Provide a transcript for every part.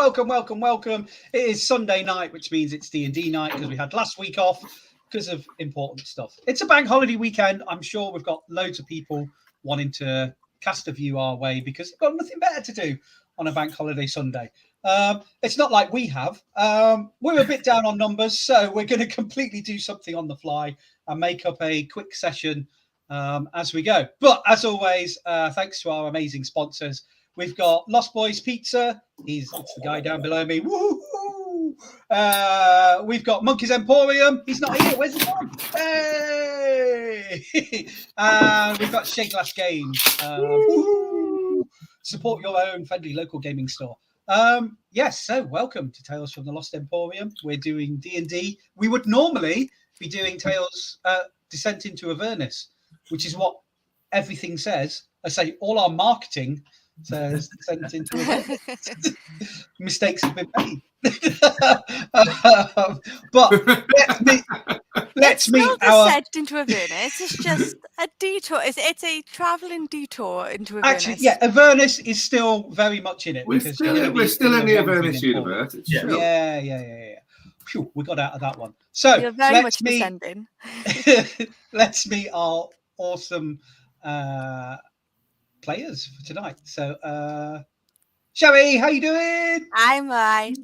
welcome. It is Sunday night, which means it's D&D night because we had last week off because of important stuff. It's a bank holiday weekend. I'm sure we've got loads of people wanting to cast a view our way because they've got nothing better to do on a bank holiday Sunday. It's not like we have. We're a bit down on numbers, so we're going to completely do something on the fly and make up a quick session as we go. But as always, thanks to our amazing sponsors. We've got Lost Boys Pizza. It's the guy down below me. Woo-hoo! We've got Monkey's Emporium. He's not here. Where's he gone? Hey! And we've got Shake Glass Games. Support your own friendly local gaming store. Yes, so welcome to Tales from the Lost Emporium. We're doing D&D. We would normally be doing Tales Descent into Avernus, which is what everything says. I say all our marketing says Descent into Avernus. Mistakes have been made. But let's meet our Descent into Avernus. It's just a detour. It's a travelling detour into Avernus. Actually, yeah, Avernus is still very much in it. We're still in the Avernus universe. Yeah. Phew, we got out of that one. So you're very much descending. Let's meet our awesome players for tonight. So, Sherry, how you doing? I'm right.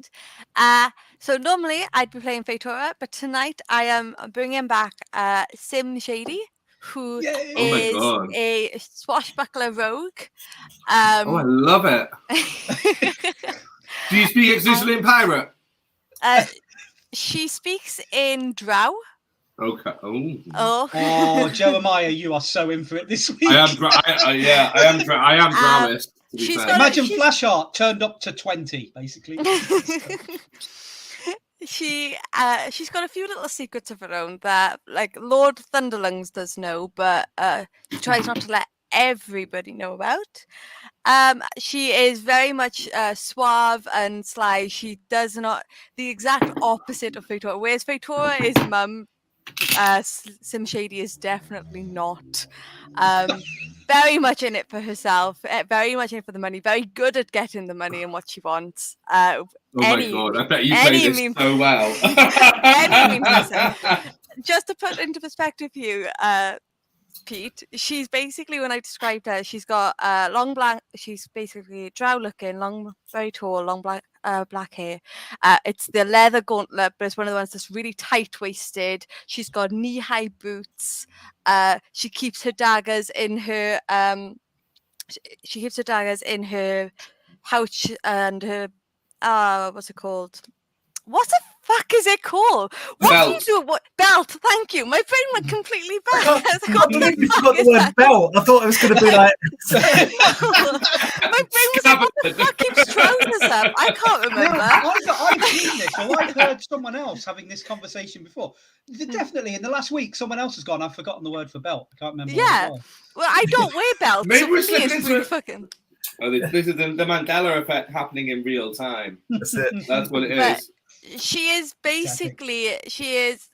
So normally I'd be playing Fatora, but tonight I am bringing back Sim Shady, who is a swashbuckler rogue. I love it. Do you speak exclusively in pirate? She speaks in Drow. Okay. Oh, Jeremiah, you are so in for it this week. I am Drowist. Imagine Flash Art turned up to 20, basically. She's got a few little secrets of her own that, like, Lord Thunderlungs does know, but she tries not to let everybody know about. She is very much suave and sly. She does not the exact opposite of Fatora. Whereas Fatora is mum, Sim Shady is definitely not. Very much in it for herself, very much in it for the money, very good at getting the money and what she wants. Oh my god, I bet you play this so well. Just to put into perspective you, Pete, she's basically, when I described her, she's got long black, she's basically drow looking, long, very tall, long black hair. It's the leather gauntlet, but it's one of the ones that's really tight waisted. She's got knee-high boots. She keeps her daggers in her pouch and her what's it called? What the fuck is it called? What do you do? What belt? Thank you. My brain went completely blank. I can't believe you forgot the word belt. I thought it was going to be like. My brain was like, what the fuck keeps trousers up? I can't remember. I've seen this, or I've heard someone else having this conversation before. Definitely in the last week, someone else has gone, I've forgotten the word for belt. I can't remember. Yeah. Well, I don't wear belts. Maybe so we're slipping into really fucking. Oh, this is the Mandela effect happening in real time. That's it. That's what it is. She is basically, she is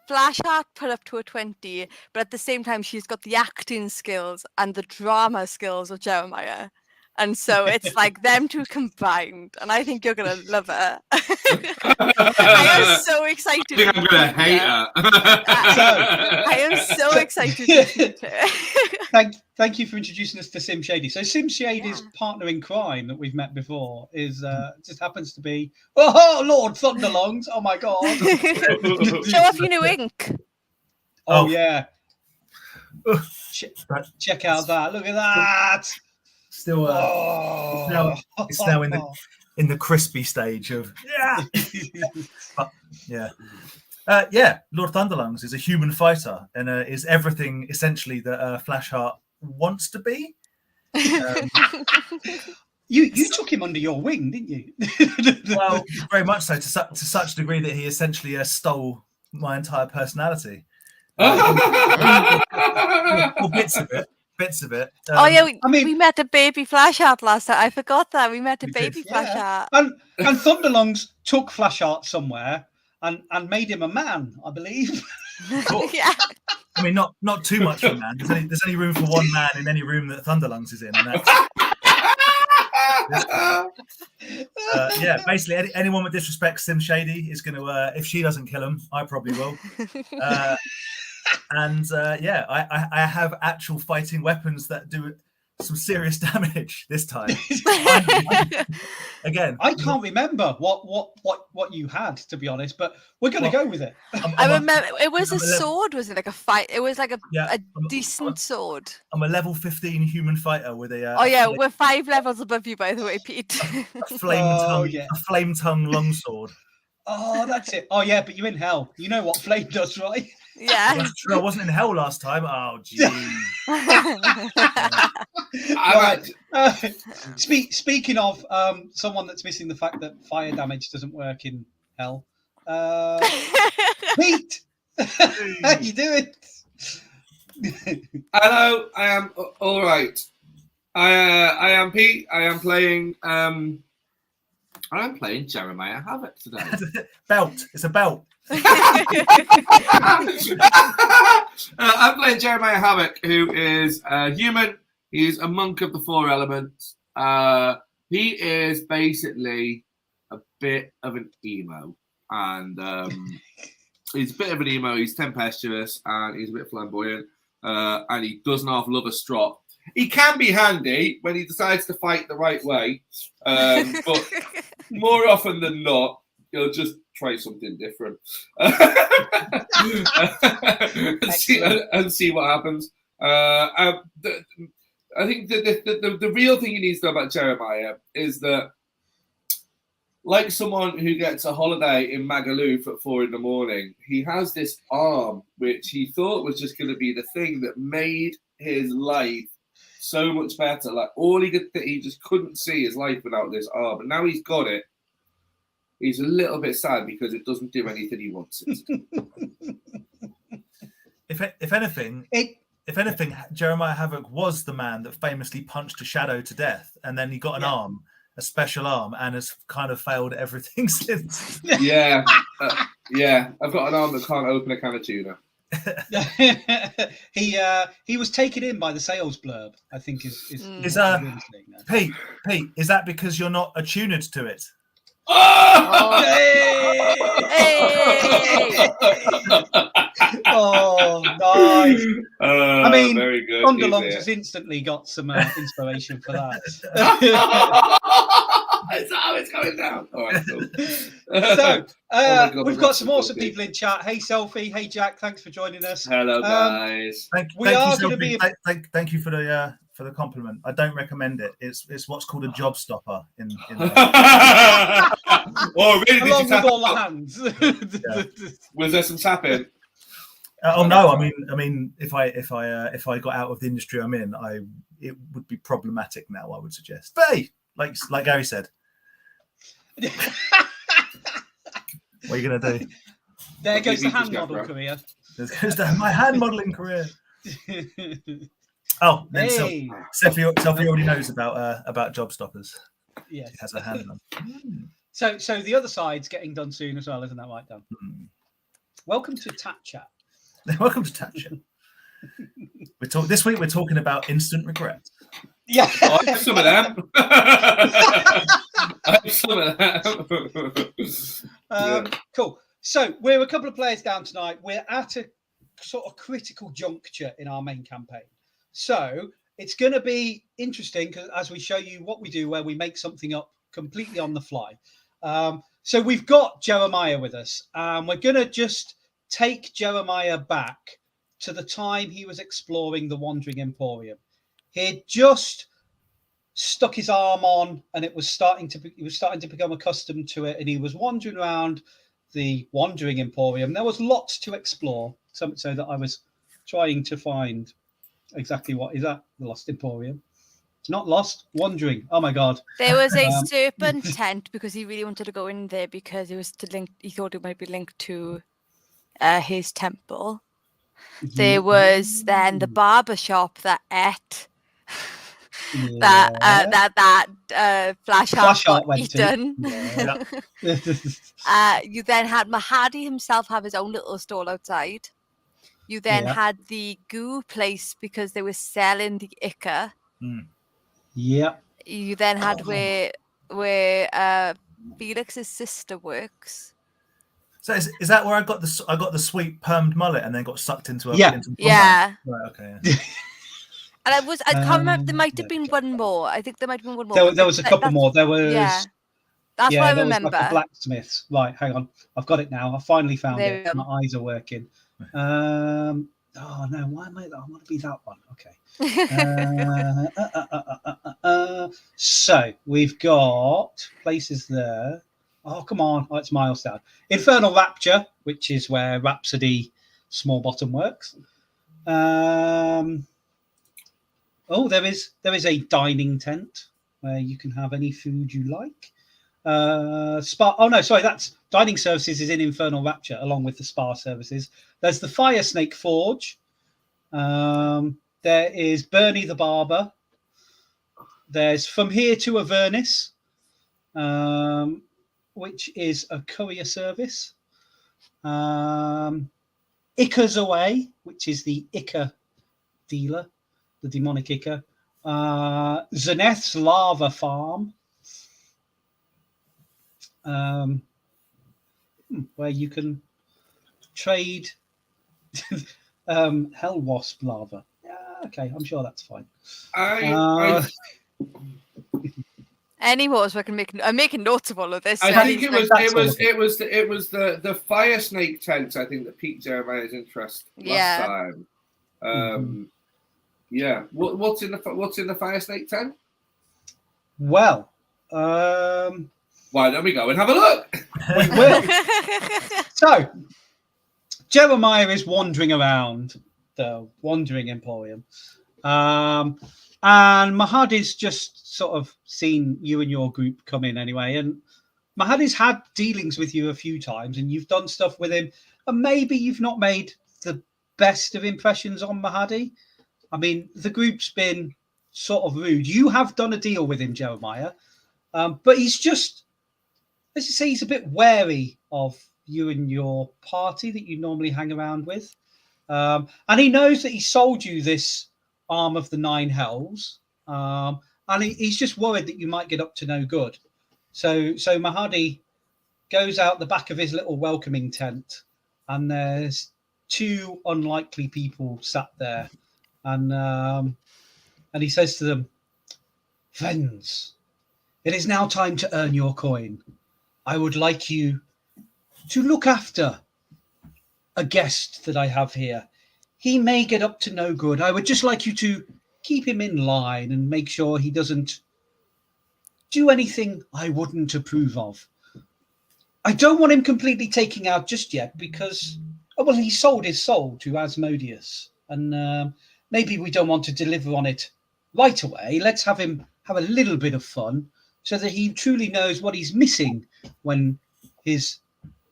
Flash Art put up to a 20, but at the same time, she's got the acting skills and the drama skills of Jeremiah. And so it's like them two combined, and I think you're going to love her. I am so excited. I think I'm going to hate her. I am so excited to meet her. Thank you for introducing us to Sim Shady. So Sim Shady's partner in crime that we've met before is just happens to be Lord Thunderlungs. Oh my god! Show off your new ink. Oh yeah. Check out that. Look at that. Still, it's now in the crispy stage of Lord Thunderlungs is a human fighter and is everything essentially that Flashheart wants to be. You took him under your wing, didn't you? Well, very much so, to such a degree that he essentially stole my entire personality. Or bits of it. We met a baby Flashheart last time. I forgot that we met a baby Flashheart. And Thunderlungs took Flashheart somewhere and made him a man, I believe. Yeah. I mean, not too much for a man. There's only room for one man in any room that Thunderlungs is in. And Yeah, basically, anyone that disrespects Sim Shady is going to, if she doesn't kill him, I probably will. Yeah, I have actual fighting weapons that do some serious damage this time. Again, I can't remember what you had, to be honest, but we're going to go with it. I remember it was I'm a a level- sword, was it? Like a fight? It was like a Yeah, decent sword. I'm a level 15 human fighter with a. Oh yeah, we're 5 levels above you, by the way, Pete. a flame tongue, yeah. a flame tongue longsword. Oh, that's it. Oh yeah, but you're in hell. You know what flame does, right? Yeah. That's true. I wasn't in hell last time. Oh, gee. Right. Speaking of someone that's missing the fact that fire damage doesn't work in hell, Pete, how you doing? Hello, I am all right. I am Pete. I am playing. I'm playing Jeremiah Havoc today. Belt. It's a belt. I'm playing Jeremiah Havoc, who is a human. He's a monk of the 4 elements. He is basically a bit of an emo, and he's a bit of an emo. He's tempestuous and he's a bit flamboyant, and he doesn't half love a strop. He can be handy when he decides to fight the right way, but more often than not, he'll just try something different and see what happens. I think the real thing you need to know about Jeremiah is that, like someone who gets a holiday in Magaluf at 4 a.m, he has this arm which he thought was just going to be the thing that made his life so much better. Like he just couldn't see his life without this arm, and now he's got it. He's a little bit sad because it doesn't do anything he wants it to do. If anything, Jeremiah Havoc was the man that famously punched a shadow to death, and then he got an arm, a special arm, and has kind of failed everything since. Yeah. I've got an arm that can't open a can of tuna. He was taken in by the sales blurb, I think is Pete, is that because you're not attuned to it? Oh! Hey! Oh, nice. I mean, very good. Thunderlungs has instantly got some inspiration for that. Is that how it's going down? All right, cool. So, God, we've got some awesome people in chat. Hey, Selfie. Hey, Jack. Thanks for joining us. Hello, guys. Thank you for the compliment. I don't recommend it. It's what's called a job stopper in Oh, really? Along with all the hands. Was there some tapping? No, I mean, if I got out of the industry I'm in, it would be problematic now, I would suggest. But hey, like Gary said, what are you gonna do? There goes the hand model career. There goes my hand modeling career. Oh, then Hey. Sophie already knows about job stoppers. Yes. She has a hand on. So the other side's getting done soon as well, isn't that right, Dan? Welcome to Tat Chat. Welcome to Tat Chat. This week we're talking about instant regret. Yeah. Oh, I have some of them. I have some of them. Cool. So we're a couple of players down tonight. We're at a sort of critical juncture in our main campaign. So it's going to be interesting because as we show you what we do, where we make something up completely on the fly. So we've got Jeremiah with us. We're going to just take Jeremiah back to the time he was exploring the Wandering Emporium. He'd just stuck his arm on, and he was starting to become accustomed to it, and he was wandering around the Wandering Emporium. There was lots to explore, so that I was trying to find exactly what is that, the Lost Emporium. Not lost, wandering. Oh my god. There was a serpent tent because he really wanted to go in there because it was he thought it might be linked to his temple. There was then the barber shop that ate that Flash got eaten. You then had Mahadi himself have his own little stall outside. You then had the goo place because they were selling the ichor. Yeah. You then had where Felix's sister works. So is that where I got the sweet permed mullet and then got sucked into a Yeah. into Yeah. Right, okay. Yeah. And I can't remember. There might have been one more. I think there might have been one more. There was a couple more. There was that's what I there remember. was like a blacksmith's. Right, hang on. I've got it now. I finally found There we it. go. My eyes are working. Oh no, why am I want to be that one? Okay. So we've got places there. Oh, come on. Oh, it's miles down. Infernal Rapture, which is where Rhapsody Small Bottom works. Oh, there is a dining tent where you can have any food you like. Spa. Oh no, sorry, that's dining services is in Infernal Rapture along with the spa services. There's the Fire Snake Forge. There is Bernie the Barber. There's From Here to Avernus, which is a courier service. Icker's Away, which is the Icker dealer, the demonic Icker. Zeneth's Lava Farm, where you can trade Hell Wasp lava. Yeah, okay, I'm sure that's fine. Any more so I can make. I'm making notes of all of this. I so think these it was the fire snake tent. I think that piqued Jeremiah's interest last time. Yeah. What's in the fire snake tent? Well, why don't we go and have a look? We will. So, Jeremiah is wandering around the Wandering Emporium, and Mahadi's just sort of seen you and your group come in anyway, and Mahadi's had dealings with you a few times, and you've done stuff with him, and maybe you've not made the best of impressions on Mahadi. I mean, the group's been sort of rude. You have done a deal with him, Jeremiah, but he's just, let's just say, he's a bit wary of you and your party that you normally hang around with, and he knows that he sold you this arm of the 9 hells, and he's just worried that you might get up to no good. So Mahadi goes out the back of his little welcoming tent, and there's 2 unlikely people sat there, and he says to them, "Friends, it is now time to earn your coin. I would like you to look after a guest that I have here. He may get up to no good. I would just like you to keep him in line and make sure he doesn't do anything I wouldn't approve of. I don't want him completely taking out just yet because, well, he sold his soul to Asmodeus, and maybe we don't want to deliver on it right away. Let's have him have a little bit of fun so that he truly knows what he's missing when his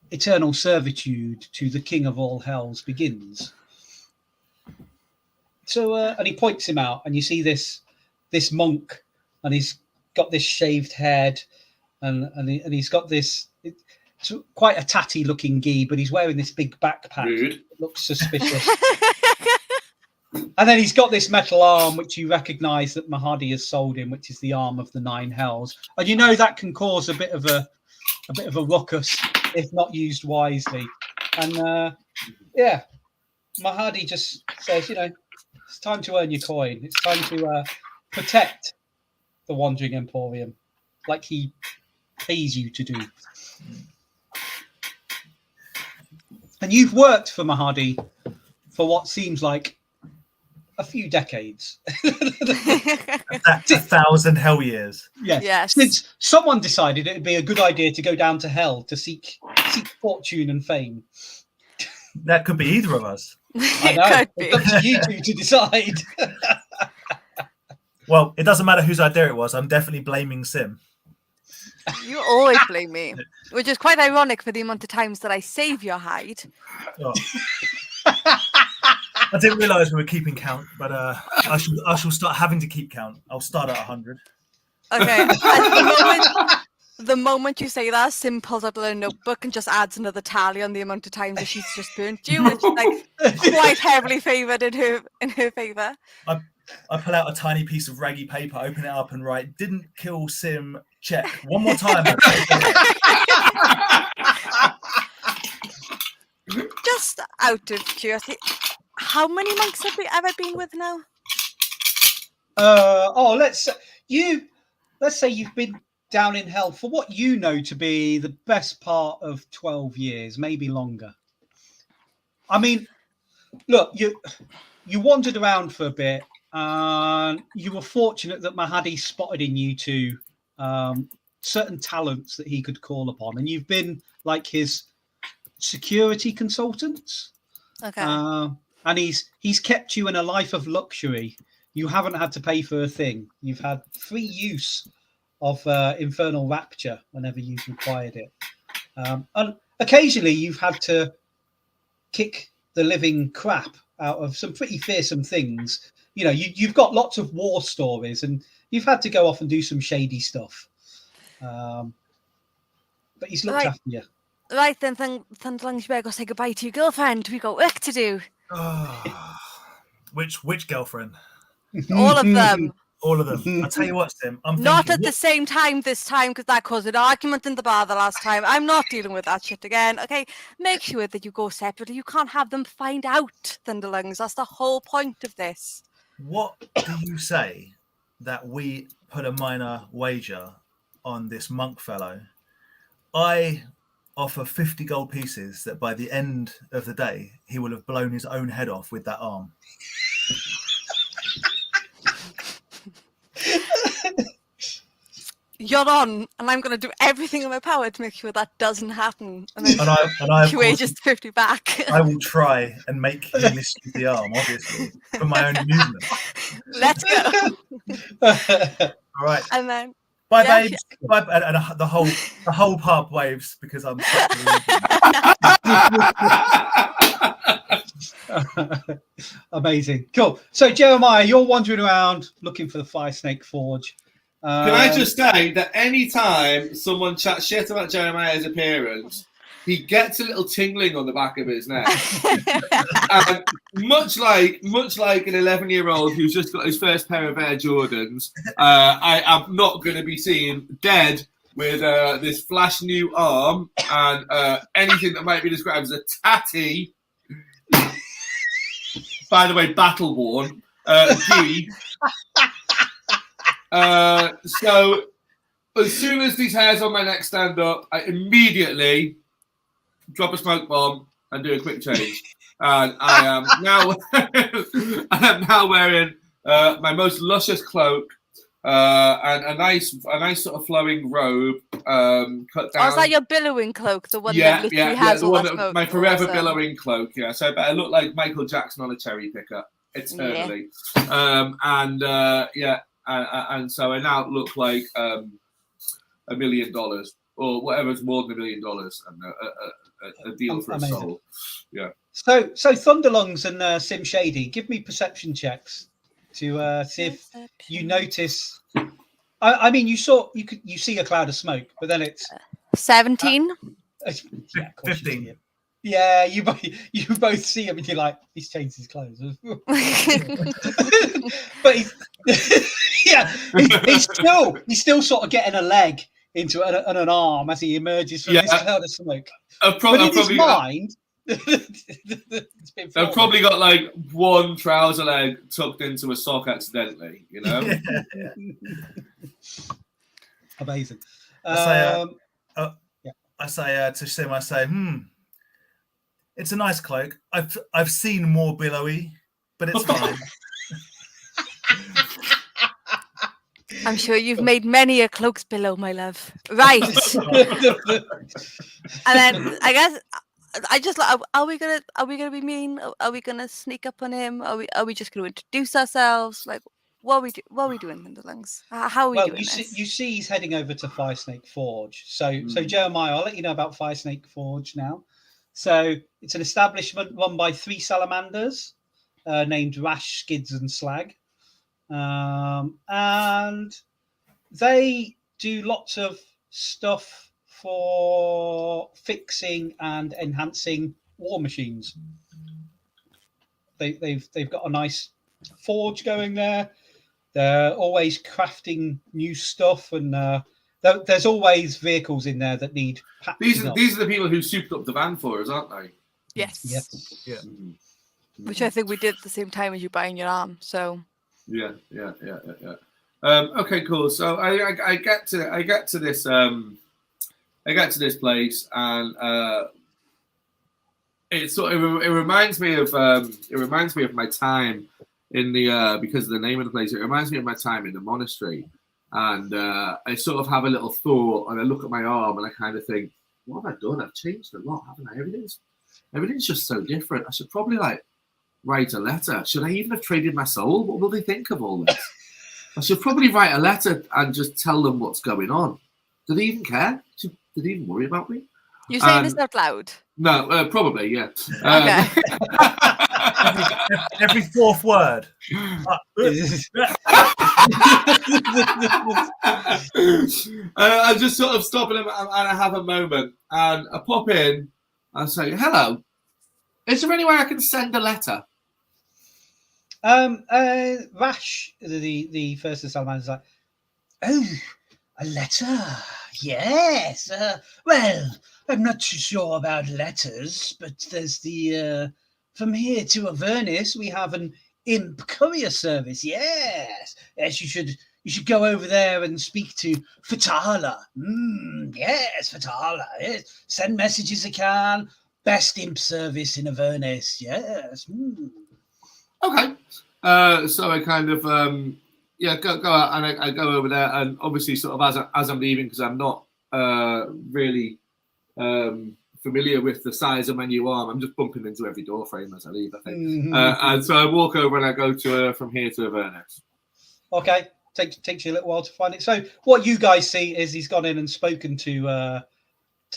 eternal servitude to the King of all hells begins." So, and he points him out, and you see this monk, and he's got this shaved head, and he's got this. It's quite a tatty looking gi, but he's wearing this big backpack. Rude. That looks suspicious. And then he's got this metal arm, which you recognise that Mahadi has sold him, which is the arm of the 9 hells, and you know that can cause a bit of a ruckus if not used wisely. And Mahadi just says, it's time to earn your coin. It's time to protect the Wandering Emporium, like he pays you to do. And you've worked for Mahadi for what seems like a few decades. That's 1,000 hell years. Yes. Since someone decided it would be a good idea to go down to hell to seek fortune and fame. That could be either of us. I know. It's up to you two to decide. Well, it doesn't matter whose idea it was. I'm definitely blaming Sim. You always blame me, which is quite ironic for the amount of times that I save your hide. Oh. I didn't realise we were keeping count, but I shall start having to keep count. I'll start at 100. Okay. The moment you say that, Sim pulls out a notebook and just adds another tally on the amount of times that she's just burnt you. It's like quite heavily favoured in her favour. I pull out a tiny piece of raggy paper, open it up, and write, "Didn't kill Sim. Check one more time." Just out of curiosity, how many monks have we ever been with now? Let's say you've been down in hell for what you know to be the best part of 12 years, maybe longer. I mean, look, you wandered around for a bit, and you were fortunate that Mahadi spotted in you two certain talents that he could call upon, and you've been like his security consultants. Okay. And he's kept you in a life of luxury. You haven't had to pay for a thing. You've had free use of infernal rapture whenever you've required it. And occasionally you've had to kick the living crap out of some pretty fearsome things. You know, you've got lots of war stories, and you've had to go off and do some shady stuff. But he's looked after you. Right then, Thunderlings, you better go say goodbye to your girlfriend. We got work to do. Which girlfriend? All of them. All of them. I'll tell you what, Sim. Not at the same time this time, because that caused an argument in the bar the last time. I'm not dealing with that shit again. Okay, make sure that you go separately. You can't have them find out, Thunderlings. That's the whole point of this. What do you say that we put a minor wager on this monk fellow? I offer 50 gold pieces that by the end of the day, he will have blown his own head off with that arm. You're on, and I'm going to do everything in my power to make sure that doesn't happen. And then I just 50 back. I will try and make you miss the arm, obviously, for my own amusement. Let's go. All right. And then bye, babes. Bye, and the whole pub waves because I'm amazing. Cool. So Jeremiah, you're wandering around looking for the Fire Snake Forge. Can I just say that any time someone chats shit about Jeremiah's appearance, he gets a little tingling on the back of his neck. And much like an 11-year-old who's just got his first pair of Air Jordans, I am not going to be seen dead with this flash new arm and anything that might be described as a tatty, by the way, battle worn, gi. So as soon as these hairs on my neck stand up, I immediately drop a smoke bomb and do a quick change. And I am now wearing my most luscious cloak and a nice sort of flowing robe cut down. Oh, is that your billowing cloak? The one that literally has all that smoke? My forever billowing cloak, yeah. So I better look like Michael Jackson on a cherry picker eternally. Yeah. And so I now look like $1 million or whatever's more than $1 million, and a deal for amazing. A soul. Yeah. So Thunderlungs and Sim Shady, give me perception checks to see if you notice. I mean, you see a cloud of smoke, but then it's 17. Yeah, 15. Yeah, you both see him and you're like, he's changed his clothes. But he's still sort of getting a leg into an arm as he emerges from this cloud of smoke. But in his mind, I've probably got like one trouser leg tucked into a sock accidentally, you know? Amazing. I say to Sim, I say, it's a nice cloak. I've seen more billowy, but it's fine. I'm sure you've made many a cloaks below, my love. Right. And then I guess I just like, are we gonna be mean? Are we gonna sneak up on him? Are we just gonna introduce ourselves? Like, what are we doing, Thunderlings? How are we doing this? You see he's heading over to Fire Snake Forge. So Jeremiah, I'll let you know about Fire Snake Forge now. So it's an establishment run by 3 salamanders named Rash, Skids, and Slag. And they do lots of stuff for fixing and enhancing war machines. They've got a nice forge going there. They're always crafting new stuff, and there's always vehicles in there that need patching up. These are the people who souped up the van for us, aren't they? Yes. Yes. Yeah. Which I think we did at the same time as you buying your arm. So. Yeah. Okay, cool. So I get to this place, and it reminds me of my time in the because of the name of the place. It reminds me of my time in the monastery, and I sort of have a little thought, and I look at my arm, and I kind of think, what have I done? I've changed a lot, haven't I? Everything's just so different. I should probably write a letter. Should I even have traded my soul? What will they think of all this? I should probably write a letter and just tell them what's going on. Do they even care? Do they even worry about me? You're saying this out loud? No, probably, yeah. Okay. Every fourth word. I just sort of stop and I have a moment, and I pop in and say, "Hello, is there any way I can send a letter?" Rash, the first of Salamanders, is like, oh, a letter? Yes. Well, I'm not too sure about letters, but there's the from here to Avernus, we have an imp courier service. Yes, you should go over there and speak to Fatala. Yes, Fatala. Yes. Send messages if you can. Best imp service in Avernus. Yes. Okay. So I kind of go out, and I go over there, and obviously sort of as I'm leaving, because I'm not really familiar with the size of my new arm. I'm just bumping into every door frame as I leave, I think. And so I walk over and I go to from here to Avernus. Okay. Takes you a little while to find it. So what you guys see is he's gone in and spoken to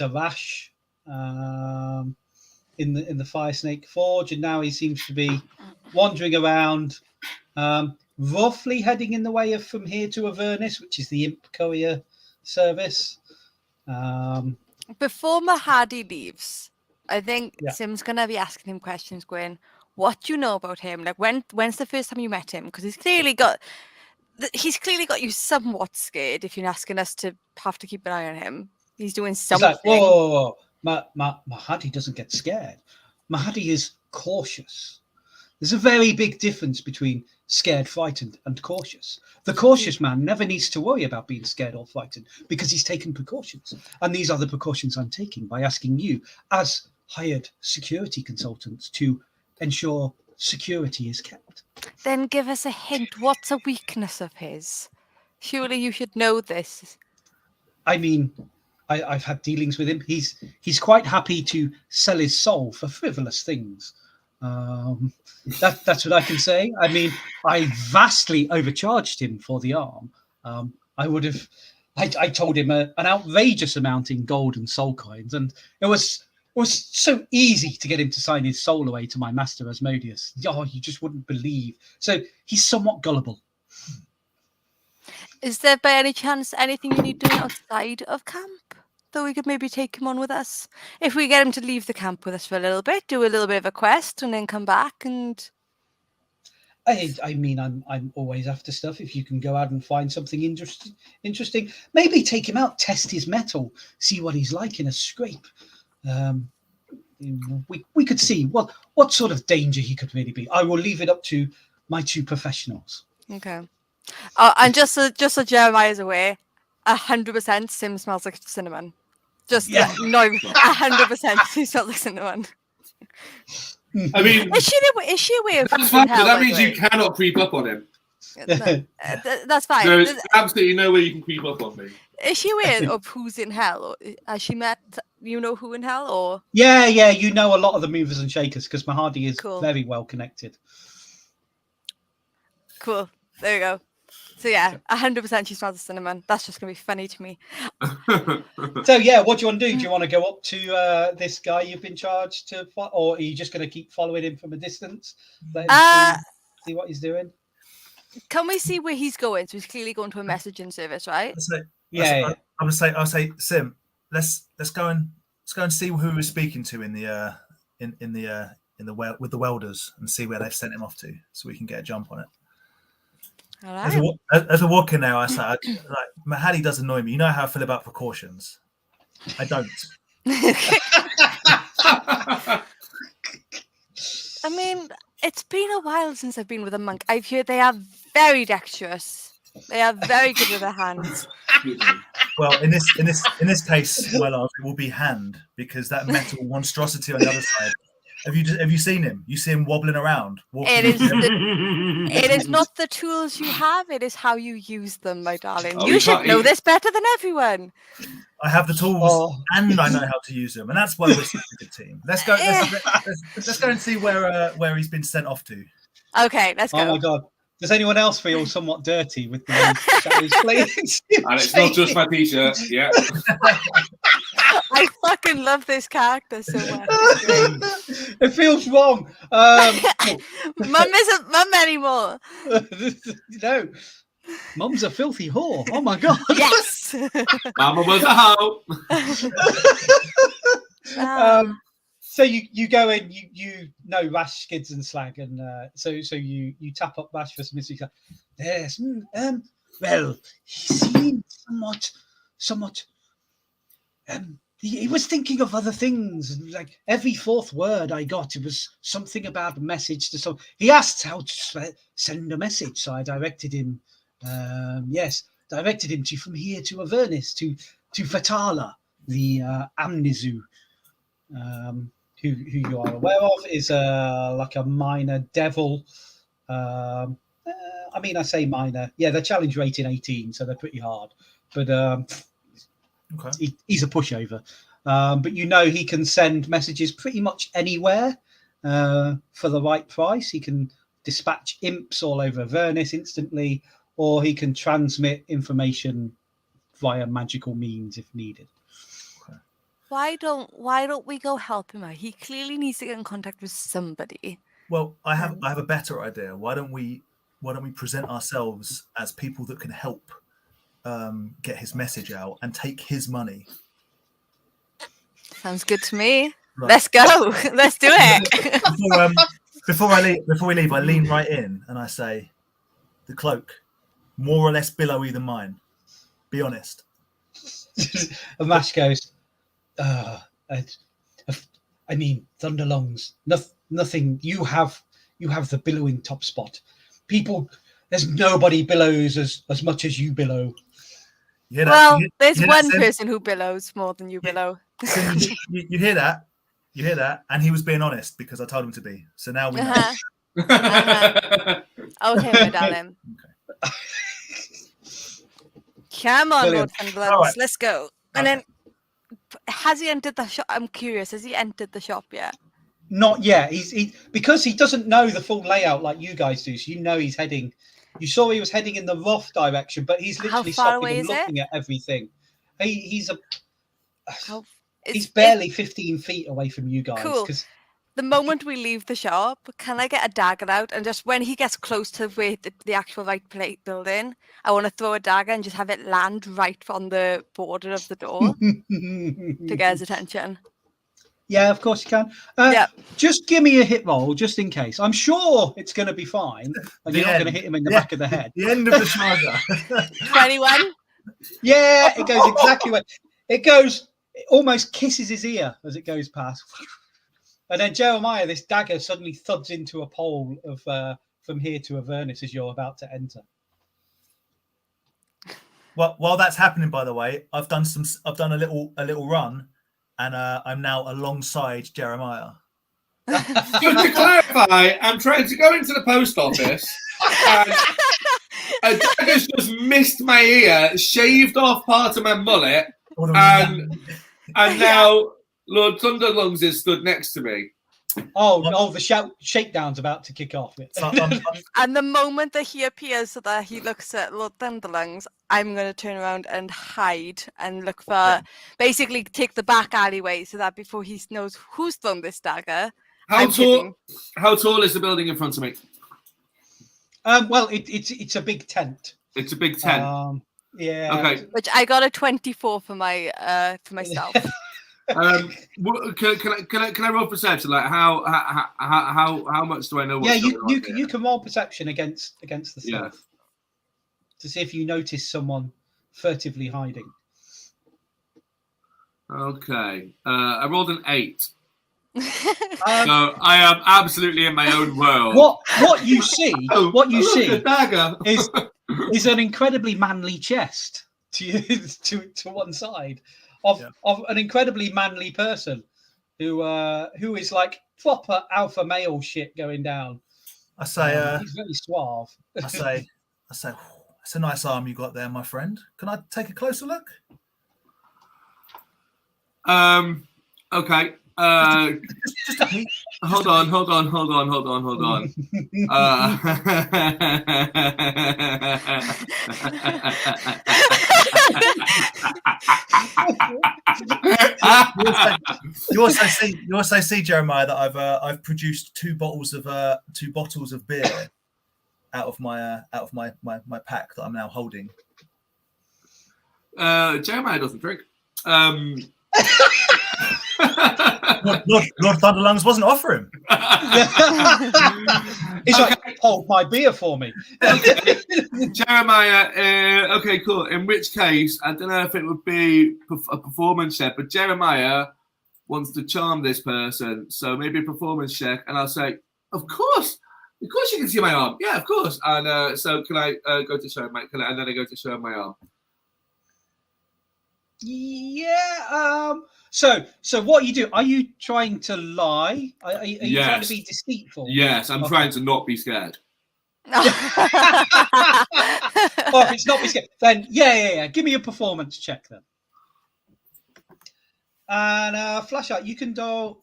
Rash in the Fire Snake Forge, and now he seems to be wandering around, roughly heading in the way of from here to Avernus, which is the imp courier service. Before Mahadi leaves, I think Sim's gonna be asking him questions, going, "What do you know about him? Like, when's the first time you met him? Because he's clearly got you somewhat scared. If you're asking us to have to keep an eye on him, he's doing something." Like, whoa. Mahadi doesn't get scared. Mahadi is cautious. There's a very big difference between scared, frightened, and cautious. The cautious man never needs to worry about being scared or frightened because he's taken precautions. And these are the precautions I'm taking by asking you, as hired security consultants, to ensure security is kept. Then give us a hint. What's a weakness of his? Surely you should know this. I mean, I've had dealings with him. He's quite happy to sell his soul for frivolous things. That's what I can say. I mean, I vastly overcharged him for the arm. I told him an outrageous amount in gold and soul coins, and it was so easy to get him to sign his soul away to my master Asmodeus. Oh, you just wouldn't believe. So he's somewhat gullible. Is there by any chance anything you need doing outside of camp? Though we could maybe take him on with us. If we get him to leave the camp with us for a little bit, do a little bit of a quest, and then come back and... I mean, I'm always after stuff. If you can go out and find something interesting, maybe take him out, test his mettle, see what he's like in a scrape. We could see what sort of danger he could really be. I will leave it up to my two professionals. Okay. And just so Jeremiah's aware, 100% Sim smells like cinnamon. Just no, 100% he smells like cinnamon. I mean, is she aware of that's fine, hell, that means you cannot creep up on him. That's fine. There's absolutely no way you can creep up on me. Is she aware of who's in hell? Or has she met who in hell? Or yeah, you know a lot of the movers and shakers because Mahadi is very well connected. Cool. There you go. So yeah, 100% she smells of cinnamon. That's just gonna be funny to me. So yeah, what do you want to do? Do you want to go up to this guy you've been charged to, or are you just going to keep following him from a distance? Let him see what he's doing. Can we see where he's going? So he's clearly going to a messaging service, right? Yeah. I'll say, Sim, let's go and see who we're speaking to in the with the welders and see where they've sent him off to, so we can get a jump on it. All right. As we're walking now, I say, like, Mahali does annoy me. You know how I feel about precautions. I don't. I mean, it's been a while since I've been with a monk. I've heard they are very dexterous. They are very good with their hands. Well, in this case, my love, it will be hand, because that metal monstrosity on the other side. Have you seen him? You see him wobbling around. It is not the tools you have; it is how you use them, my darling. Oh, you should know this better than everyone. I have the tools, and I know how to use them, and that's why we're such a good team. Let's go. Let's go and see where he's been sent off to. Okay, let's go. Oh my god. Does anyone else feel somewhat dirty with the shadows playing? And it's not just my t-shirt. Yeah. I fucking love this character so much. It feels wrong. Mum isn't mum anymore. No. Mum's a filthy whore. Oh my god. Yes. Mama was a hoe. So you go in, you know Rash, Skids, and Slag, and so you tap up Rash for some mystery. Yes, well, he seemed somewhat. He was thinking of other things. Like every fourth word I got, it was something about a message to some. He asked how to send a message, so I directed him. Directed him to from here to Avernus to Fatala, the Amnizu. Who you are aware of is like a minor devil. I mean, I say minor. Yeah, they're challenge rating 18, so they're pretty hard. But Okay. He's a pushover. But you know he can send messages pretty much anywhere for the right price. He can dispatch imps all over Avernus instantly, or he can transmit information via magical means if needed. Why don't we go help him out? He clearly needs to get in contact with somebody. Well, I have a better idea. Why don't we present ourselves as people that can help get his message out and take his money? Sounds good to me. Right. Let's go. Let's do it. Before we leave, I lean right in and I say, the cloak, more or less billowy than mine. Be honest. And Mash goes, I mean, Thunderlungs, nothing. You have the billowing top spot. People, there's nobody billows as much as you billow. Well, there's one person who billows more than you billow. You hear that? You hear that? And he was being honest because I told him to be. So now we know. Okay, my darling. Okay. Come on, Lord Brilliant. Thunderlungs, Right. let's go. And then, has he entered the shop? I'm curious. Has he entered the shop yet? Not yet. Because he doesn't know the full layout like you guys do. So you know he's heading. You saw he was heading in the Roth direction, but he's literally stopping and looking at everything. He's barely 15 feet away from you guys. Cool. The moment we leave the shop, can I get a dagger out and just when he gets close to where the actual right plate building, I want to throw a dagger and just have it land right on the border of the door to get his attention. Yeah, of course you can. Yeah. Just give me a hit roll, just in case. I'm sure it's going to be fine, and you're not going to hit him in the back of the head. The end of the saga. 21. Yeah, it goes exactly where it goes. It almost kisses his ear as it goes past. And then Jeremiah, this dagger suddenly thuds into a pole of from here to Avernus as you're about to enter. Well, while that's happening, by the way, I've done a little run, and I'm now alongside Jeremiah. So to clarify, I'm trying to go into the post office, and a dagger's just missed my ear, shaved off part of my mullet, and now Lord Thunderlungs is stood next to me. Oh, the shakedown's about to kick off. And the moment that he appears so that he looks at Lord Thunderlungs, I'm going to turn around and hide and look for, basically take the back alleyway so that before he knows who's thrown this dagger. How tall is the building in front of me? Well, it's a big tent. It's a big tent. Yeah. Okay. Which I got a 24 for myself. Can I roll perception? Like how much do I know? Yeah, What's going on here? you can roll perception against the Yeah. stealth to see if you notice someone furtively hiding. Okay. I rolled an 8. Um, So I am absolutely in my own world. what you see, Oh, what you look, see a dagger. is an incredibly manly chest to one side of an incredibly manly person who is like proper alpha male shit going down. I say, He's very suave. I say, it's a nice arm you got there, my friend. Can I take a closer look? Okay. Just a peek. Hold on. You also see, Jeremiah, that I've produced two bottles of beer out of my pack that I'm now holding. Jeremiah doesn't drink. Lord Thunderlungs wasn't offering. He's like, hold my beer for me. Jeremiah, okay, cool. In which case, I don't know if it would be a performance check, but Jeremiah wants to charm this person, so maybe a performance check, and I'll say, of course you can see my arm. Yeah, of course. And so can I go to show my? And then I go to show my arm. Yeah. So what you do? Are you trying to lie? Are you trying to be deceitful? Yes, I'm trying to not be scared. Or if it's not be scared, then yeah. Give me a performance check then. And flash out. You can do.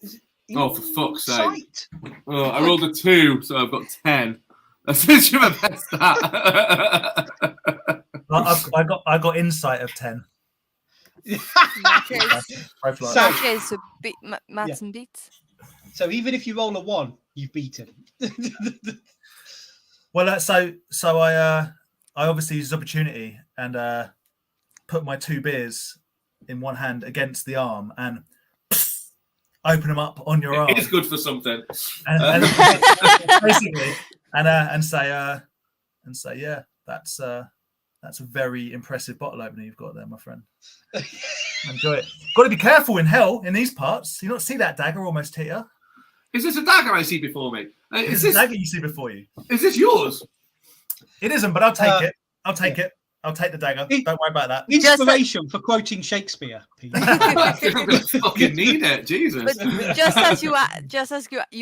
Oh, for fuck's sake! Sight? Oh, I rolled a 2, so I've got 10. That's literally my best stat. I got insight of 10. Matches maths and beats. So even if you roll a 1, you've beaten. Well, so I obviously used the opportunity and put my 2 beers in one hand against the arm and open them up on your arm. It is good for something. And basically, and say, yeah, that's a very impressive bottle opener you've got there, my friend. Enjoy it. Got to be careful in hell in these parts. You don't see that dagger almost hit you. Is this a dagger I see before me? Is this a dagger you see before you? Is this yours? It isn't, but I'll take it. I'll take it. I'll take the dagger. Don't worry about that. Inspiration for quoting Shakespeare. I think I'm gonna fucking need it. Jesus. But just as you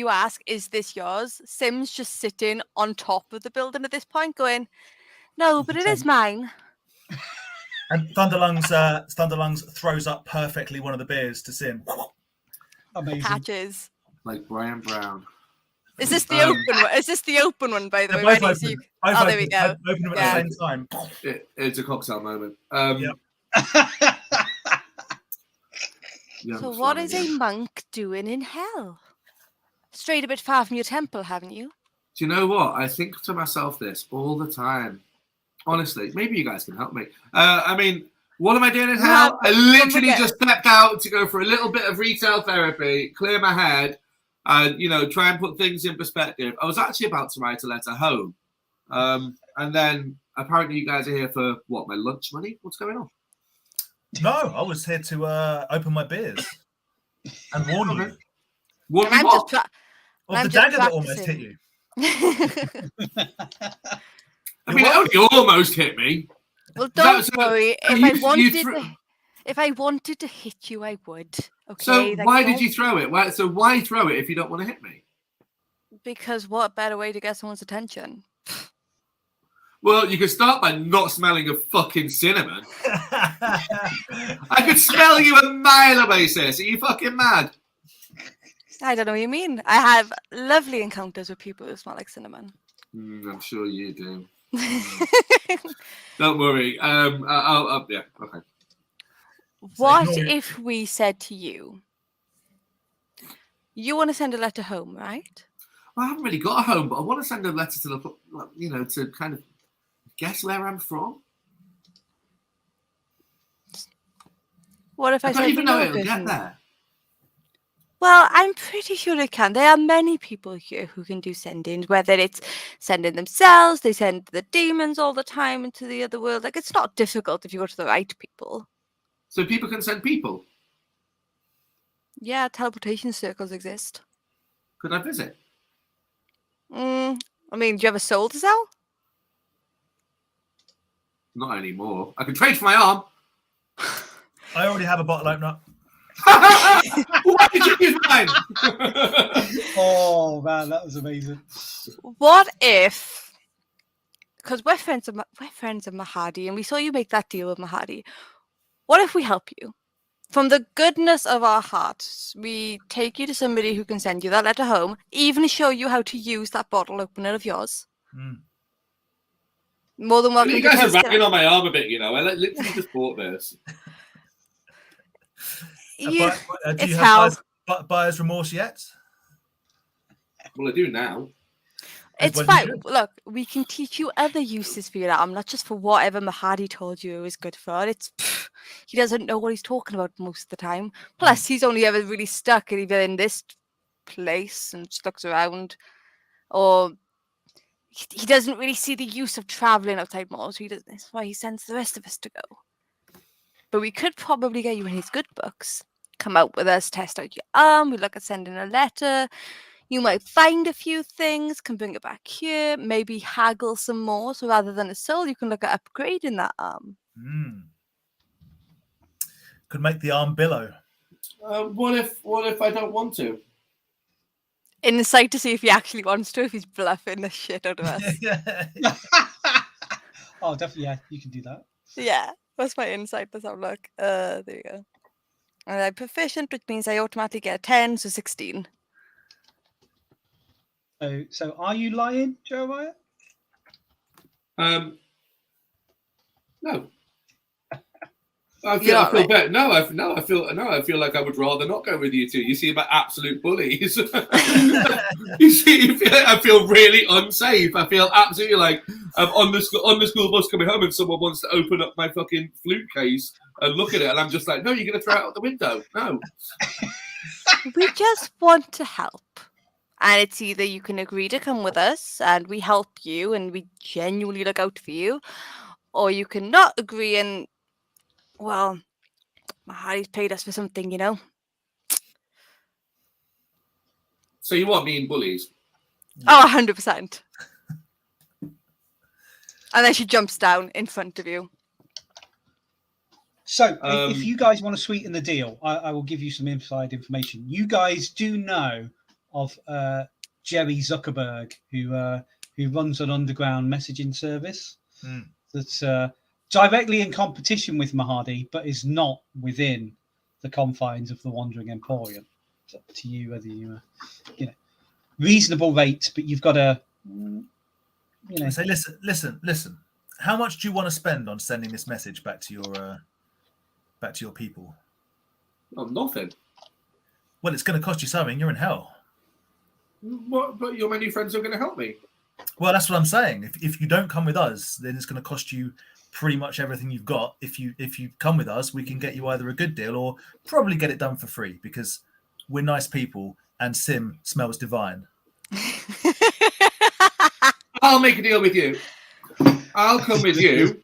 ask, is this yours? Sim's just sitting on top of the building at this point, going, "No, but it is mine." And Thunderlungs throws up perfectly one of the beers to Sim. Amazing. Catches. Like Brian Brown. Is this the open one? Is this the open one, by the way? Both Ready? open. So you... Both Oh, there we go. Open them at the same time. It's a cocktail moment. Yep. So what is a monk doing in hell? Strayed a bit far from your temple, haven't you? Do you know what? I think to myself this all the time. Honestly, maybe you guys can help me. I mean, what am I doing in hell? I literally just stepped out to go for a little bit of retail therapy, clear my head, and try and put things in perspective. I was actually about to write a letter home, and then apparently you guys are here for what? My lunch money? What's going on? No, I was here to open my beers and warn you. Warn me what? Of the dagger that almost hit you. I mean, it only almost hit me. Well, don't worry. If I wanted to hit you, I would. Okay. So why did you throw it? Why throw it if you don't want to hit me? Because what better way to get someone's attention? Well, you could start by not smelling of fucking cinnamon. I could smell you a mile away, sis. Are you fucking mad? I don't know what you mean. I have lovely encounters with people who smell like cinnamon. I'm sure you do. Don't worry. Yeah, okay. What if we said to you, you want to send a letter home, right? Well, I haven't really got a home, but I want to send a letter to to kind of guess where I'm from. What if I I don't said even the know no it'll get version? there. Well, I'm pretty sure it can. There are many people here who can do send-ins, whether it's sending themselves, they send the demons all the time into the other world. Like, it's not difficult if you go to the right people. So people can send people. Yeah, teleportation circles exist. Could I visit? I mean, do you have a soul to sell? Not anymore. I can trade for my arm. I already have a bottle opener. Why did you use mine? Oh man, that was amazing. What if, because we're friends of Mahadi, and we saw you make that deal with Mahadi. What if we help you? From the goodness of our hearts, we take you to somebody who can send you that letter home, even show you how to use that bottle opener of yours. More than welcome. You guys are ragging on my arm a bit, you know. I literally just bought this. Do you It's have hell. buyer's remorse yet? Well, I do now. It's Well, fine. Look, we can teach you other uses for your arm, not just for whatever Mahadi told you it was good for. He doesn't know what he's talking about most of the time. Plus, he's only ever really stuck either in this place and just looks around, or he doesn't really see the use of traveling outside more. So that's why he sends the rest of us to go. But we could probably get you in his good books. Come out with us, test out your arm. We look at sending a letter. You might find a few things, can bring it back here, maybe haggle some more. So rather than a soul, you can look at upgrading that arm. Could make the arm billow. What if I don't want to? Insight to see if he actually wants to, if he's bluffing the shit out of us. Oh, definitely, yeah, you can do that. Yeah, that's my insight. Let's have a look. There you go. And I'm proficient, which means I automatically get a 10, so 16. So are you lying, Jeremiah? No. I You're feel right. better. I feel like I would rather not go with you two. You seem like absolute bullies. You see, I feel really unsafe. I feel absolutely like I'm on the school bus coming home, and someone wants to open up my fucking flute case and look at it, and I'm just like, no, you're gonna throw it out the window. No. We just want to help. And it's either you can agree to come with us and we help you and we genuinely look out for you, or you can not agree and, well, Mahadi's paid us for something, you know? So you want me in bullies? Oh, 100%. And then she jumps down in front of you. So if you guys want to sweeten the deal, I will give you some inside information. You guys do know of Jerry Zuckerberg, who runs an underground messaging service that's directly in competition with Mahadi, but is not within the confines of the Wandering Emporium. It's up to you whether you reasonable rates, but you've got to Say, listen. How much do you want to spend on sending this message back to your people? Oh, nothing. Well, it's going to cost you something. You're in hell. What? But your many friends are going to help me. Well, that's what I'm saying. If you don't come with us, then it's going to cost you pretty much everything you've got. If you come with us, we can get you either a good deal or probably get it done for free because we're nice people and Sim smells divine. I'll make a deal with you. I'll come with you.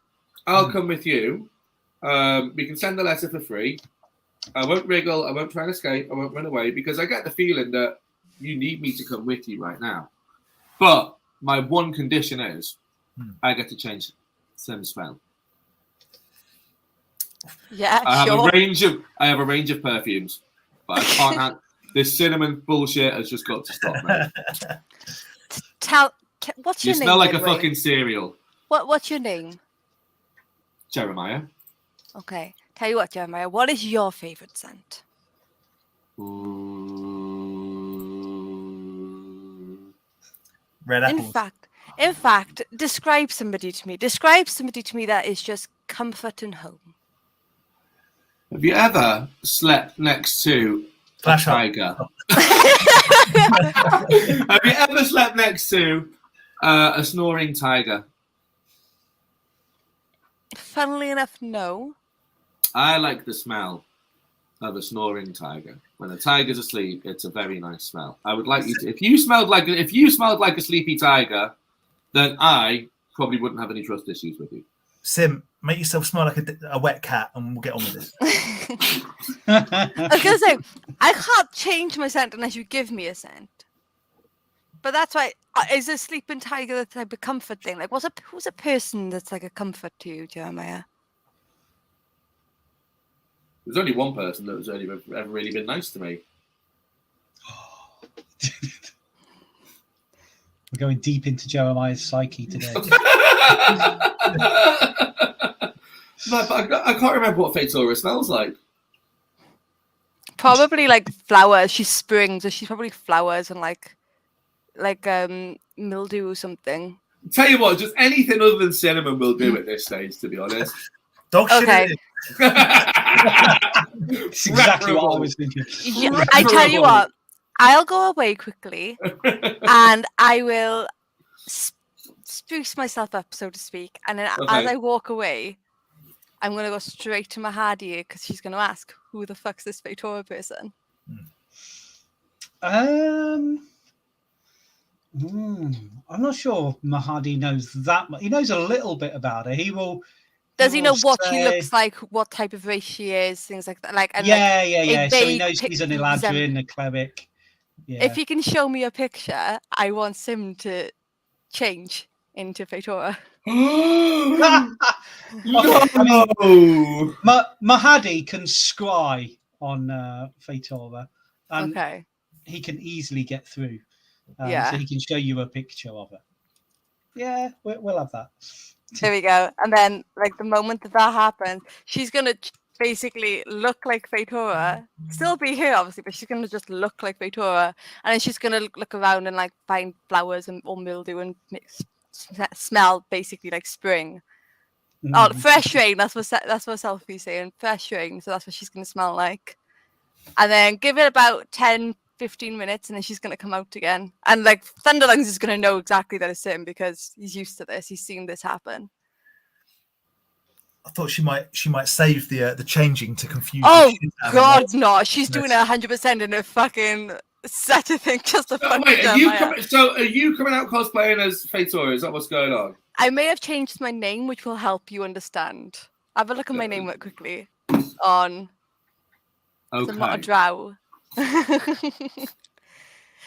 We can send the letter for free. I won't wriggle. I won't try and escape. I won't run away because I get the feeling that you need me to come with you right now. But my one condition is I get to change Sim's spell. Yeah, I have sure. I have a range of perfumes, but I can't have this cinnamon bullshit has just got to stop, man. What's your You name? smell like a anyway? fucking cereal. What's your name? Jeremiah. Okay. Tell you what, Jeremiah, what is your favorite scent? Red apples. In fact, describe somebody to me. Describe somebody to me that is just comfort and home. Have you ever slept next to a tiger? Have you ever slept next to a snoring tiger? Funnily enough, no. I like the smell of a snoring tiger. When a tiger's asleep, it's a very nice smell. I would like you to, if you smelled like a sleepy tiger, then I probably wouldn't have any trust issues with you. Sim, make yourself smell like a wet cat, and we'll get on with this. I was gonna say, I can't change my scent unless you give me a scent. But that's why, is a sleeping tiger the type of comfort thing? Like, who's a person that's like a comfort to you, Jeremiah? There's only one person that has only ever really been nice to me. We're going deep into Jeremiah's psyche today. No, but I can't remember what Fatora smells like. Probably like flowers. She's spring, so she's probably flowers and like mildew or something. Tell you what, just anything other than cinnamon will do at this stage, to be honest. Dog shit. Okay. That's exactly what I was thinking. Yeah, I tell you what, I'll go away quickly and I will spruce myself up, so to speak. And then as I walk away, I'm going to go straight to Mahadi because she's going to ask, who the fuck's this Fatora person? I'm not sure Mahadi knows that much. He knows a little bit about her. Does he know what she looks like, what type of race she is, things like that? Like, and yeah. So he knows she's an Eladrin, a cleric. Yeah. If he can show me a picture, I want Sim to change into Fatora. No! Mahadi can scry on Fatora, and Okay. he can easily get through. Yeah. So he can show you a picture of her. Yeah, we'll have that. There we go. And then, like, the moment that happens, she's going to basically look like Fatora. Still be here, obviously, but she's going to just look like Fatora. And then she's going to look around and, like, find flowers or mildew and smell, basically, like spring. Oh, fresh rain. That's what Selfie's saying. Fresh rain. So that's what she's going to smell like. And then give it about 10, 15 minutes, and then she's going to come out again. And like Thunderlungs is going to know exactly that it's him because he's used to this. He's seen this happen. I thought she might save the changing to confuse. Oh God, no! She's doing it 100% in a fucking set of thing just to fuck wait, are you coming out cosplaying as Fatora? Is that what's going on? I may have changed my name, which will help you understand. Have a look at my name quickly. On. Okay. I'm not a drow.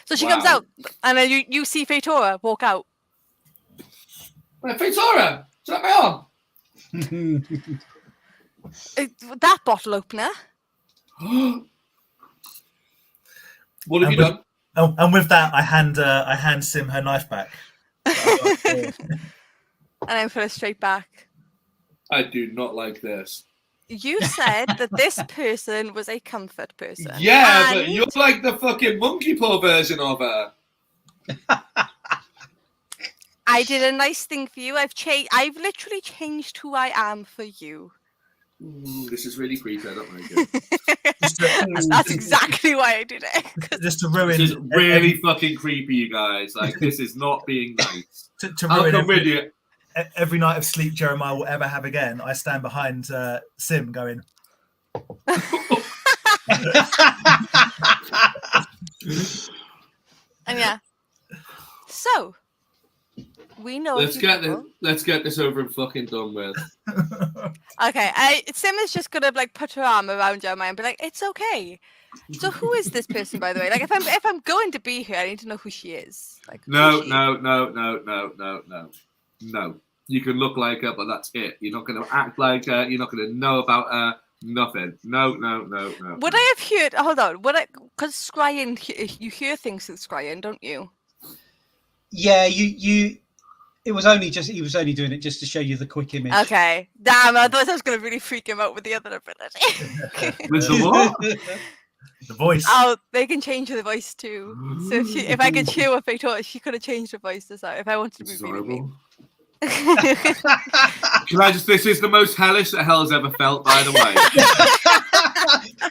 So she comes out, and then you see Fatora walk out. Wait, Fatora, turn me on. That bottle opener. What have you done? Oh, and with that, I hand Sim her knife back. And then put it straight back. I do not like this. You said that this person was a comfort person. Yeah, but you're like the fucking monkey paw version of her. I did a nice thing for you. I've literally changed who I am for you. Ooh, this is really creepy. I don't like it. That's exactly why I did it. Just to ruin. This is really fucking creepy, you guys. Like, this is not being nice. to ruin every night of sleep Jeremiah will ever have again. I stand behind Sim going. And yeah. So we know. Let's get this over and fucking done with. Okay, Sim is just gonna like put her arm around Jeremiah and be like, "It's okay." So who is this person, by the way? Like, if I'm going to be here, I need to know who she is. Like, No. You can look like her, but that's it. You're not going to act like her. You're not going to know about her. Nothing. No. Would I have heard? Hold on. Because scrying, you hear things through scrying, don't you? Yeah, you. He was only doing it just to show you the quick image. Okay. Damn, I thought I was going to really freak him out with the other ability. With the what? The voice. Oh, they can change the voice too. So if I could hear what Fatora, she could have changed her voice to that if I wanted to be really mean. Can I just? This is the most hellish that hell has ever felt. By the way,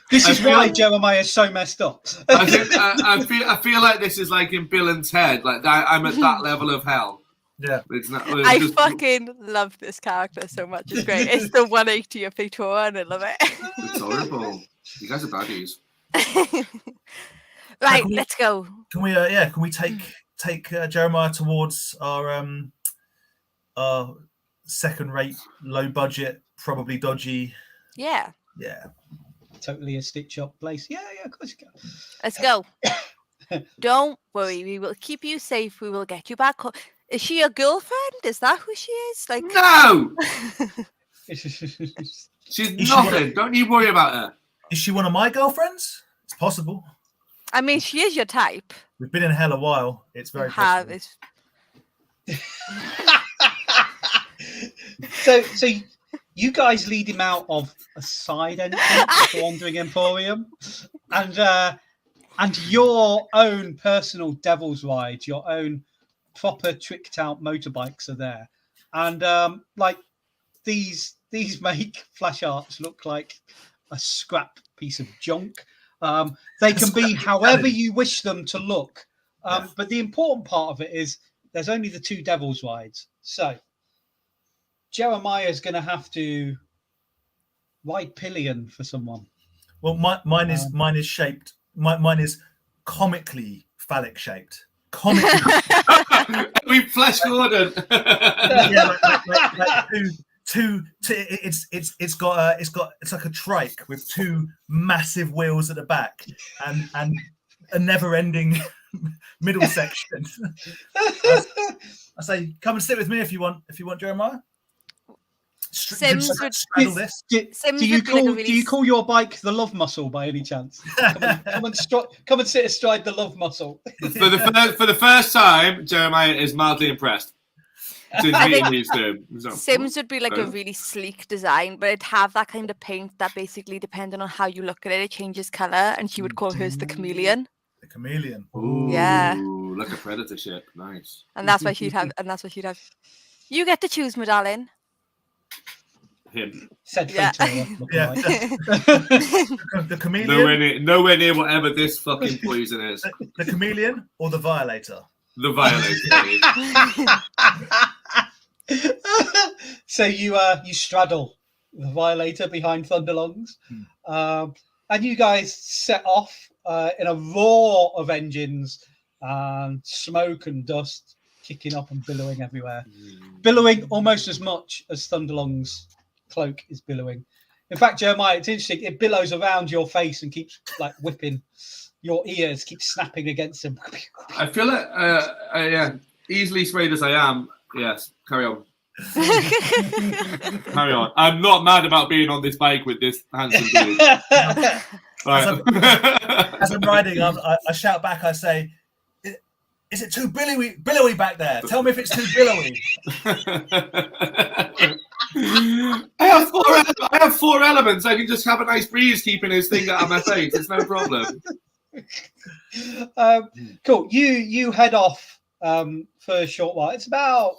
this is why Jeremiah is so messed up. I feel like this is like in Bill and Ted. Like I'm at that level of hell. Yeah, I fucking love this character so much. It's great. It's the 180 of Fatora, and I love it. It's horrible. You guys are baddies. Right, we- let's go. Can we? Can we take Jeremiah towards our second-rate, low-budget, probably dodgy? Yeah, Yeah. Totally a stitch-up place. Yeah, of course you can. let's go. Don't worry, we will keep you safe. We will get you back home. Is she your girlfriend? Is that who she is? Like, No! Is She's she nothing. Don't you worry about her. Is she one of my girlfriends? It's possible. I mean, she is your type. We've been in hell a while. It's very Have possible. So you guys lead him out of a side entrance to the Wandering Emporium, and your own personal Devil's Ride, your own proper tricked out motorbikes are there, and like these make Flash Arts look like a scrap piece of junk. They can be however you wish them to look, but the important part of it is there's only the 2 Devil's Rides. So Jeremiah is going to have to ride pillion for someone. Well, mine is shaped. Mine is comically phallic shaped. Comically. We Flash Gordon. Yeah, like two. It's like a trike with 2 massive wheels at the back and a never-ending middle section. I say, come and sit with me if you want, Jeremiah. Sims would straddle this. Do you call your bike the Love Muscle by any chance? Come and sit astride the Love Muscle. For the first time, Jeremiah is mildly impressed. Since meeting these two. Sims would be like a really sleek design, but it'd have that kind of paint that basically, depending on how you look at it, it changes color, and she would call hers the chameleon. The chameleon. Ooh, Yeah. like a predator ship. Nice. And that's why she'd have. You get to choose, my darling. Him. Said Yeah. Yeah. The chameleon. Nowhere near whatever this fucking poison is. The chameleon or the violator. The violator. So you straddle the Violator behind Thunderlongs, and you guys set off in a roar of engines and smoke and dust kicking up and billowing everywhere, billowing almost as much as Thunderlong's cloak is billowing. In fact, Jeremiah, it's interesting. It billows around your face and keeps like whipping. Your ears keep snapping against him. I feel it. Yeah, easily swayed as I am. Yes, carry on. Carry on. I'm not mad about being on this bike with this handsome dude. Right. As I'm riding, I shout back. I say, "Is it too billowy back there? Tell me if it's too billowy." I have 4 elements. I can just have a nice breeze keeping his thing out of my face. It's no problem. Cool. You head off for a short while. It's about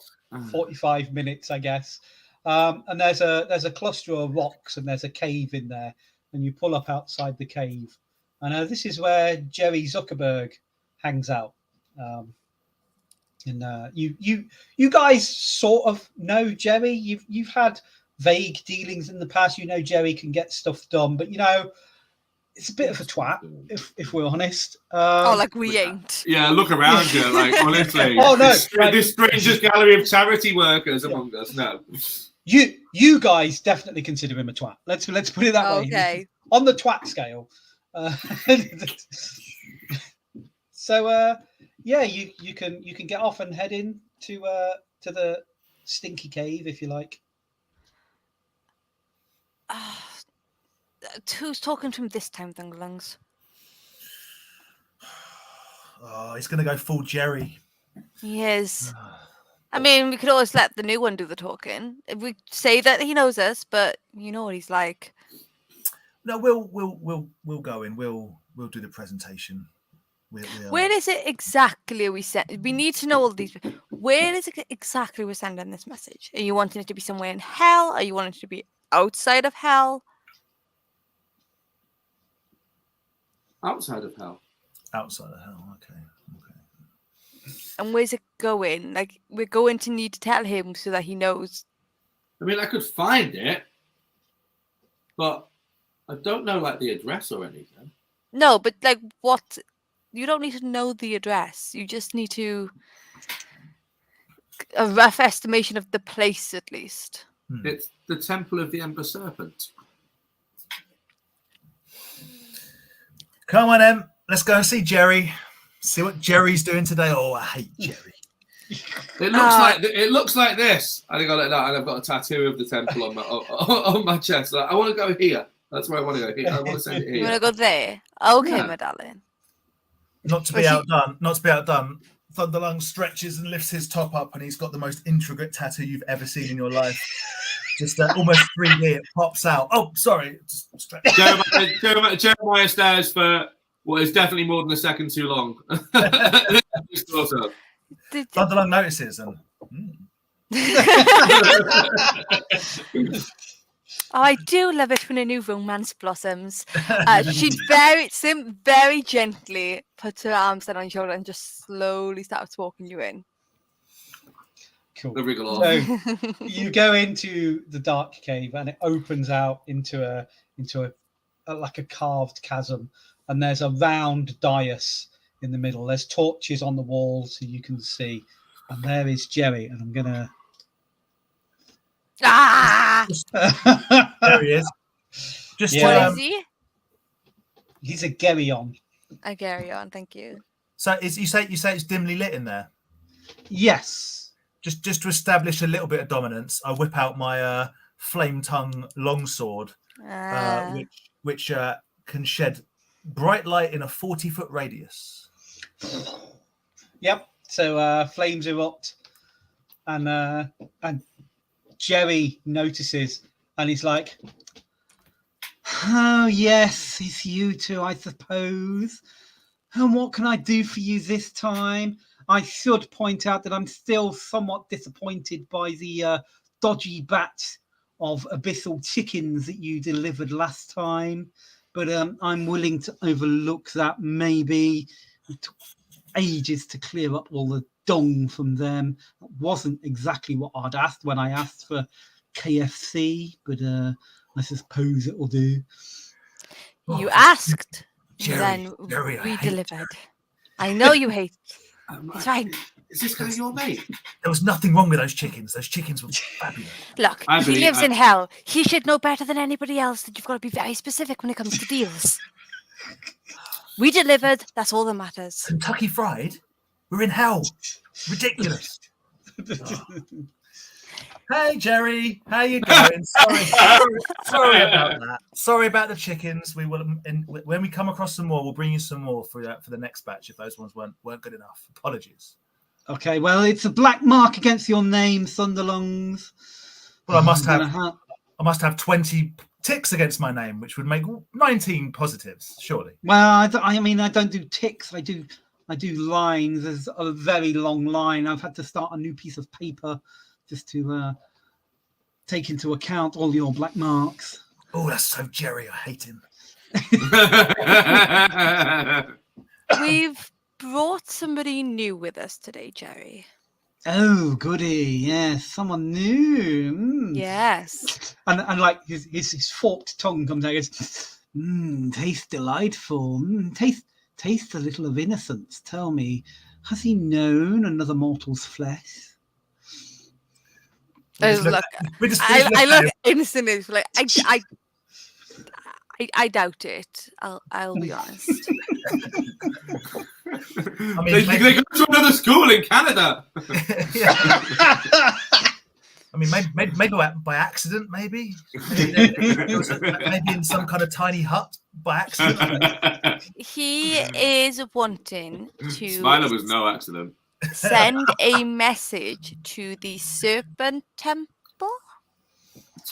45 minutes, I guess. And there's a cluster of rocks and there's a cave in there. And you pull up outside the cave. And this is where Jerry Zuckerberg hangs out. And you guys sort of know Jerry. You've had vague dealings in the past. You know Jerry can get stuff done, but you know it's a bit of a twat, if we're honest. Like we ain't. Yeah, look around you, like honestly. Oh no, this strangest gallery of charity workers among us. No, you guys definitely consider him a twat. Let's put it that way. Okay. On the twat scale. So yeah, you can get off and head in to the stinky cave if you like. Who's talking to him this time, Thunderlungs? Oh, he's going to go full Jerry. He is. I mean, we could always let the new one do the talking. If we say that he knows us, but you know what he's like. No, we'll go in. We'll do the presentation. Where is it exactly we send? We need to know all these. Where is it exactly we're sending this message? Are you wanting it to be somewhere in hell? Are you wanting it to be outside of hell? outside of hell. Outside of hell. Okay. And where's it going? Like, we're going to need to tell him so that he knows. I mean, I could find it, but I don't know like the address or anything. No, but like what? You don't need to know the address. You just need to a rough estimation of the place, at least. It's the Temple of the Ember Serpent. Come on, Em. Let's go and see Jerry. See what Jerry's doing today. Oh, I hate Jerry. It looks like this. I think I like that, and I've got a tattoo of the temple on my on my chest. Like, I want to go here. That's where I want to go. Here. I want to send it here. You want to go there? Okay, Yeah. my darling. Not to be outdone. Not to be outdone. Thunderlung stretches and lifts his top up, and he's got the most intricate tattoo you've ever seen in your life. Just almost 3D. It pops out. Oh, sorry. Just stretch. Jeremiah stares for what is definitely more than a second too long. Thunderlung notices and. Oh, I do love it when a new romance blossoms. She very gently puts her arms down on your shoulder and just slowly starts walking you in. Cool. The wriggle off. So you go into the dark cave and it opens out into a like a carved chasm, and there's a round dais in the middle. There's torches on the wall so you can see, and there is Jerry. And I'm gonna. Ah! There he is. Just Yeah. What is he? He's a Geryon. I carry on, thank you. So you say it's dimly lit in there. Yes. Just to establish a little bit of dominance, I whip out my flame tongue longsword, which can shed bright light in a 40-foot radius. Yep. So flames erupt, and Jerry notices, and he's like, "Oh yes, it's you two, I suppose. And what can I do for you this time? I should point out that I'm still somewhat disappointed by the dodgy batch of abyssal chickens that you delivered last time, but I'm willing to overlook that. Maybe it took ages to clear up all the dung from them. It wasn't exactly what I'd asked when I asked for KFC, but I suppose it'll do." You asked, Jerry, then Jerry, I we hate delivered. I know you hate. It's fine. Is this guy your mate? There was nothing wrong with those chickens. Those chickens were fabulous. Look, he lives in hell. He should know better than anybody else that you've got to be very specific when it comes to deals. We delivered. That's all that matters. Kentucky Fried? We're in hell. Ridiculous. Hey, Jerry. How you doing? Sorry about that. Sorry about the chickens. We will, when we come across some more, we'll bring you some more for the next batch if those ones weren't good enough. Apologies. Okay, well, it's a black mark against your name, Thunderlungs. Well, I must have 20 ticks against my name, which would make 19 positives, surely. Well, I mean, I don't do ticks. I do lines. There's a very long line. I've had to start a new piece of paper just to take into account all your black marks. Oh, that's so Jerry. I hate him. We've brought somebody new with us today, Jerry. Oh, goody. Yes, someone new. Yes. And like his forked tongue comes out. It's tastes delightful. Taste a little of innocence. Tell me, has he known another mortal's flesh? I look instantly like I doubt it. I'll be honest. I mean, they go to another school in Canada. I mean, maybe by accident, maybe. Maybe in some kind of tiny hut by accident. He is wanting to. Smiler was no accident. Send a message to the Serpent Temple.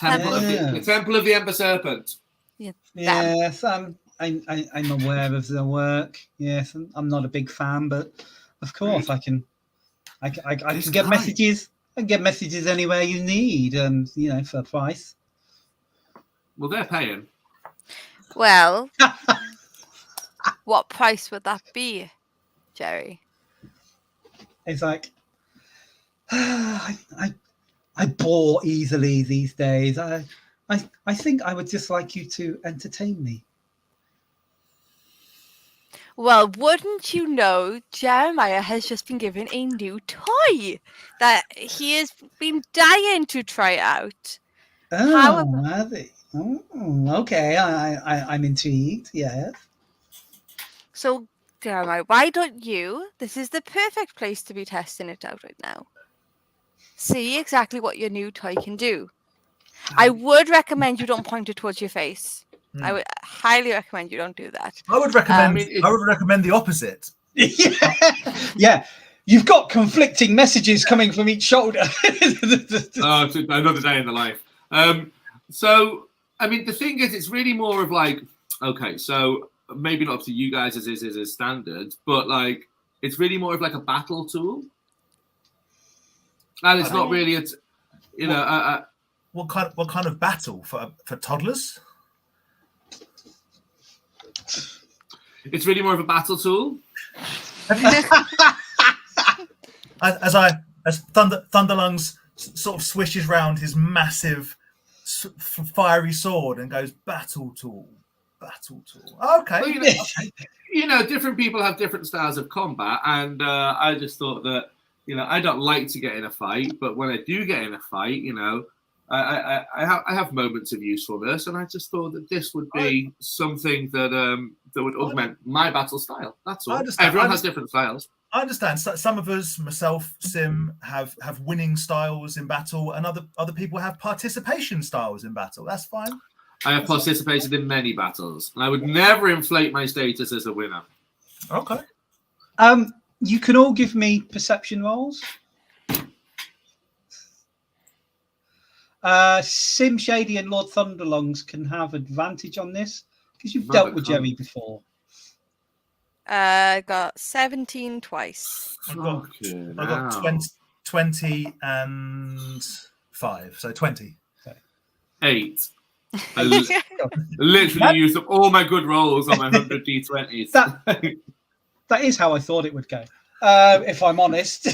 The Temple of the Ember Serpent. Yeah, yes, I'm aware of their work. Yes, I'm not a big fan, but of course I can get messages. I can get messages anywhere you need, for a price. Well, they're paying. Well, what price would that be, Jerry? It's like I bore easily these days. I I think I would just like you to entertain me. Well, wouldn't you know, Jeremiah has just been given a new toy that he has been dying to try out. How Oh, are they? Oh, okay. I'm intrigued. Yeah. So, Jeremiah, why don't you? This is the perfect place to be testing it out right now. See exactly what your new toy can do. I would recommend you don't point it towards your face. I would highly recommend you don't do that. I would recommend. I would recommend the opposite. Yeah. You've got conflicting messages coming from each shoulder. It's another day in the life. So, I mean, the thing is, it's really more of like, okay, so maybe not up to you guys as is as standards, but like, it's really more of like a battle tool. And it's not really, what kind of battle for toddlers? It's really more of a battle tool. as Thunderlungs sort of swishes round his massive fiery sword and goes, battle tool. Okay. Well, different people have different styles of combat, and I just thought that, I don't like to get in a fight, but when I do get in a fight, I have moments of usefulness, and I just thought that this would be something that would augment my battle style. That's all. Everyone has different styles. I understand. Some of us, myself, Sim, have winning styles in battle, and other people have participation styles in battle. That's fine. I have participated in many battles, and I would never inflate my status as a winner. Okay. You can all give me perception rolls. Sim, Shady, and Lord Thunderlungs can have advantage on this because you've dealt with Jerry before. I got 17 twice. I got 20 and 5, so 20. 8. I literally used up all my good rolls on my 100 d20s. That is how I thought it would go, if I'm honest.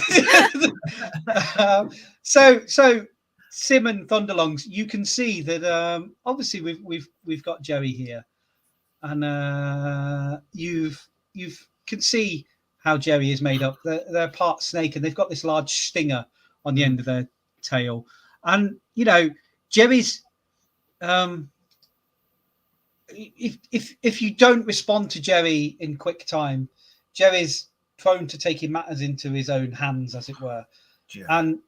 So Sim and Thunderlungs, you can see that obviously we've got Jerry here, and you can see how Jerry is made up. They're part snake, and they've got this large stinger on the end of their tail, and Jerry's. If you don't respond to Jerry in quick time, Jerry's prone to taking matters into his own hands, as it were. Yeah. And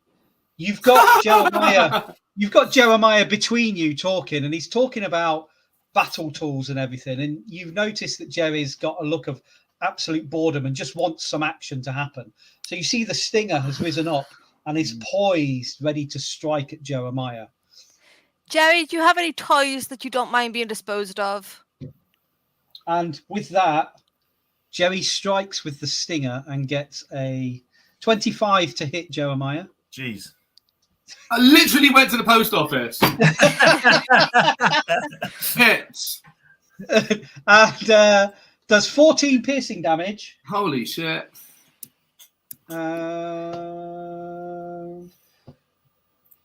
you've got Jeremiah. You've got Jeremiah between you talking, and he's talking about battle tools and everything. And you've noticed that Jerry's got a look of absolute boredom and just wants some action to happen. So you see the stinger has risen up and is poised, ready to strike at Jeremiah. Jerry, do you have any toys that you don't mind being disposed of? And with that, Jerry strikes with the stinger and gets a 25 to hit Jeremiah. Jeez. I literally went to the post office. Hits. And does 14 piercing damage. Holy shit.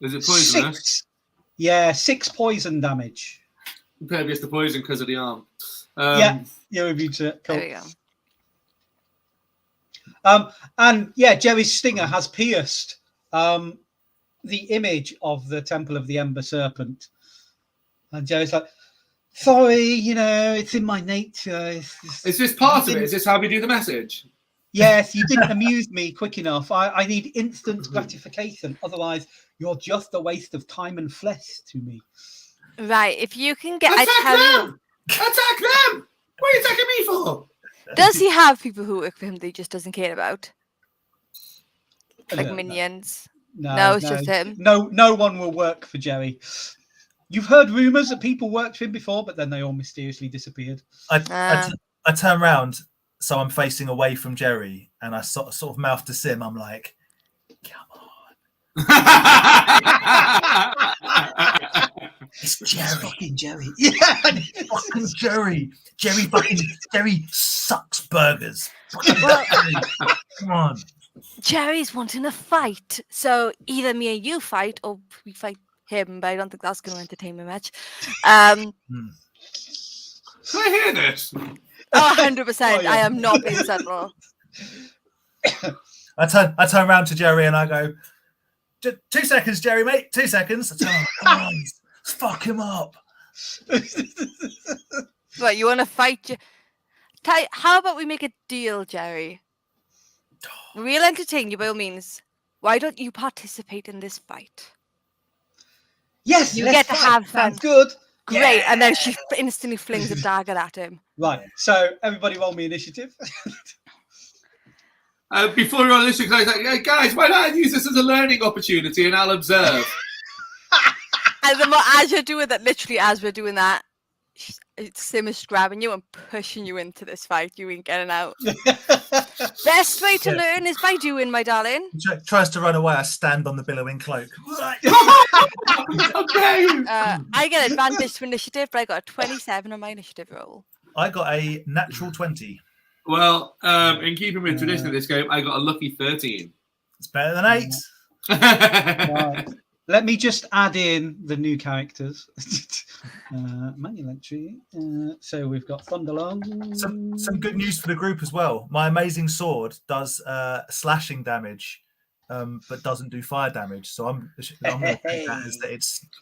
Is it poisonous? 6 poison damage. Impervious to poison because of the arm. You're immune to it. Cool. There you go. And Jerry's stinger has pierced the image of the Temple of the Ember Serpent. And Jerry's like, sorry, it's in my nature. Is this part of it? Is this how we do the message? Yes, you didn't amuse me quick enough. I need instant gratification. Otherwise, you're just a waste of time and flesh to me. Right, if you can get... Attack them! Attack them! What are you attacking me for? Does he have people who work for him that he just doesn't care about? Like minions? No, it's just him. No one will work for Jerry. You've heard rumours that people worked for him before, but then they all mysteriously disappeared. I turn round, so I'm facing away from Jerry, and I sort of mouth to Sim. I'm like, come on. It's Jerry. It's fucking Jerry. Yeah, fucking Jerry. Jerry sucks burgers. Come on. Jerry's wanting a fight, so either me and you fight, or we fight him, but I don't think that's going to entertain me much. Can I hear this? Oh, 100%. Oh, yeah. I am not being subtle. I turn around to Jerry and I go, 2 seconds, Jerry, mate. 2 seconds. I turn, come on, let's fuck him up. Right, you want to fight? How about we make a deal, Jerry? We'll entertain you by all means. Why don't you participate in this fight? Yes, You let's get to fight. have fun. Sounds good. Great. And then she instantly flings a dagger at him. Right. So everybody roll me initiative. Before you're on this, hey, guys, why not use this as a learning opportunity and I'll observe? And then as you're doing that, literally as we're doing that, Sim is grabbing you and pushing you into this fight. You ain't getting out. Best way to learn is by doing, my darling. Tries to run away. I stand on the billowing cloak. Okay. I get advantage to initiative, but I got a 27 on my initiative roll. I got a natural 20. Well, in keeping with tradition of this game, I got a lucky 13. It's better than 8. Right. Let me just add in the new characters. Manual entry. So we've got Thunderlong. Some good news for the group as well. My amazing sword does slashing damage, but doesn't do fire damage. So I'm going to take that as that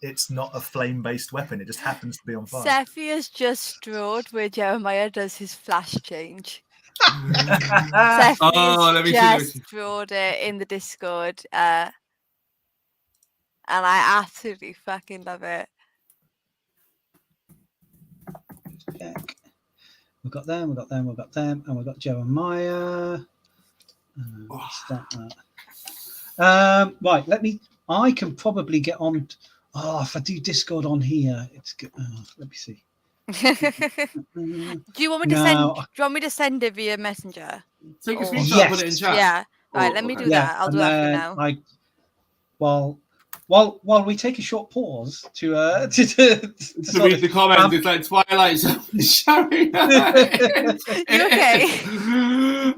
it's not a flame-based weapon. It just happens to be on fire. Sephia's just drawed where Jeremiah does his flash change. Sephia's let me just see. drawed it in the Discord. And I absolutely fucking love it. Check. We've got them, and we've got Jeremiah. Start that. Right, I can probably get on. If I do Discord on here, it's good. Let me see. Do you want me to send? Do you want me to send it via Messenger? Take a Or- screenshot and put it in chat. Yeah. Right. Oh, Let me okay. do that. I'll do that for now. While we take a short pause to read the comments, it's like Twilight Zone shouting. You okay?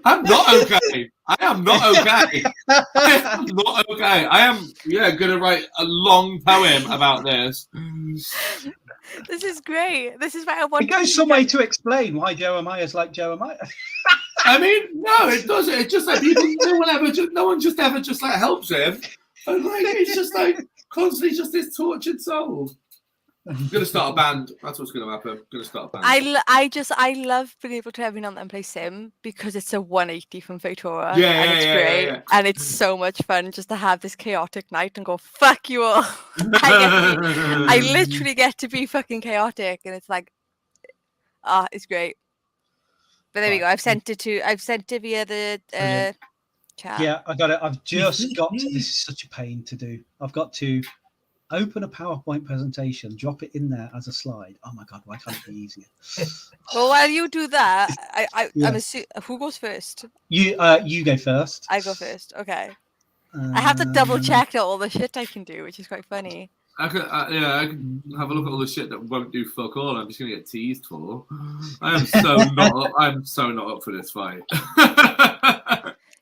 I'm not okay. I am not okay. I am not okay. I am, going to write a long poem about this. This is great. This is why I want. It goes some way to explain why Jeremiah's like Jeremiah. I mean, no, it doesn't. It's just like people. No one just ever like helps him. And like it's just like constantly just this tortured soul. I'm gonna start a band. That's what's gonna happen. I'm gonna start a band. I love being able to every now and then play Sim because it's a 180 from Fatora. And it's great. Yeah. And it's so much fun just to have this chaotic night and go, fuck you all. I literally get to be fucking chaotic, and it's like, it's great. But there we go. I've sent it via the chat. Yeah, I got it. I've just got to, this is such a pain to do. I've got to open a PowerPoint presentation, drop it in there as a slide. Oh my god, why can't it be easier? Well, while you do that, Yeah. I'm assuming who goes first? You go first. I go first. Okay. I have to double check all the shit I can do, which is quite funny. I can have a look at all the shit that won't do fuck all. I'm just gonna get teased for. I'm so not up for this fight.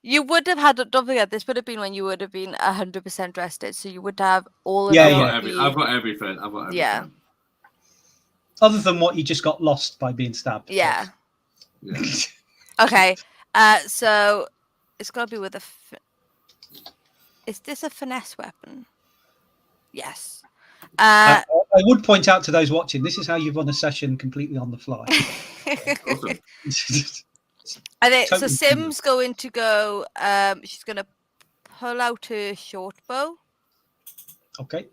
You would have had. Don't forget, this would have been when you would have been 100% rested, so you would have all of Yeah, I've got everything. Yeah. Other than what you just got lost by being stabbed. Yeah. Yeah. Okay. So it's got to be with a. Is this a finesse weapon? Yes. I would point out to those watching, this is how you run a session completely on the fly. Awesome. I think so. Totally. Sim's going to go. She's going to pull out her short bow, Okay.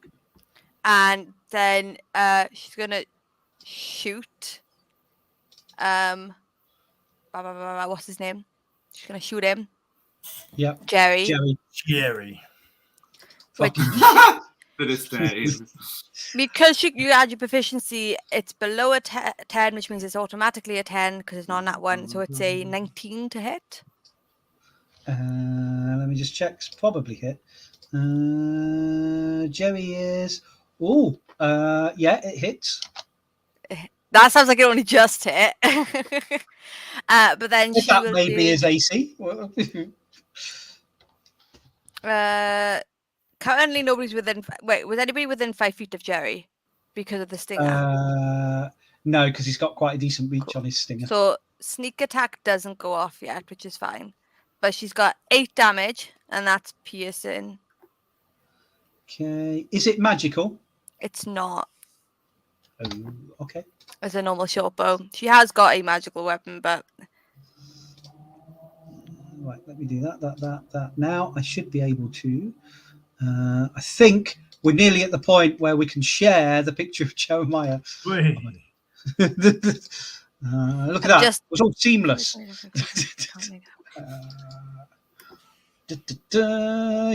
and then she's going to shoot. What's his name? She's going to shoot him. Yeah. Jerry. Jerry. Which, To this day. because you add your proficiency, it's below a 10, which means it's automatically a 10 because it's not that one. So it's a 19 to hit. Let me just check. It's probably hit. Jerry is. Yeah, it hits. That sounds like it only just hit. But then If she that will maybe do, is AC. Currently, nobody's within. Wait, was anybody within 5 feet of Jerry because of the stinger? No, because he's got quite a decent reach on his stinger. So sneak attack doesn't go off yet, which is fine. But she's got 8 damage, and that's piercing. Okay. Is it magical? It's not. Oh, okay. It's a normal short bow. She has got a magical weapon, but Right, let me do that. Now I should be able to. I think we're nearly at the point where we can share the picture of Jeremiah. Look at that. It was all seamless. He's coming. Oh,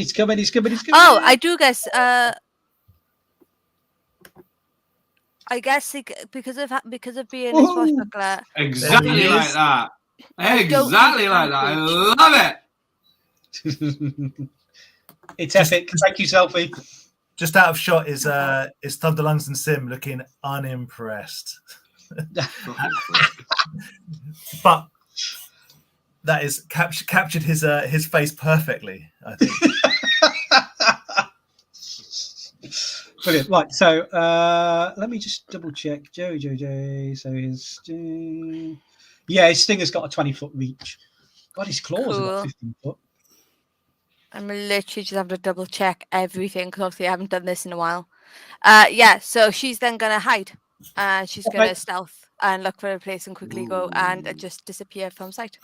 I do guess. I guess because of being a swashbuckler. Exactly like that. Exactly like that. I love it. It's epic. Thank you, Selfie. Just out of shot is Thunderlungs and Sim looking unimpressed. But that is captured his face perfectly, I think. Brilliant. Right, so let me just double check. Joey. So his stinger's got a 20-foot reach. God, his claws are about 15 foot. I'm literally just having to double check everything because obviously I haven't done this in a while. So she's then gonna hide. She's gonna stealth and look for a place and quickly go and just disappear from sight.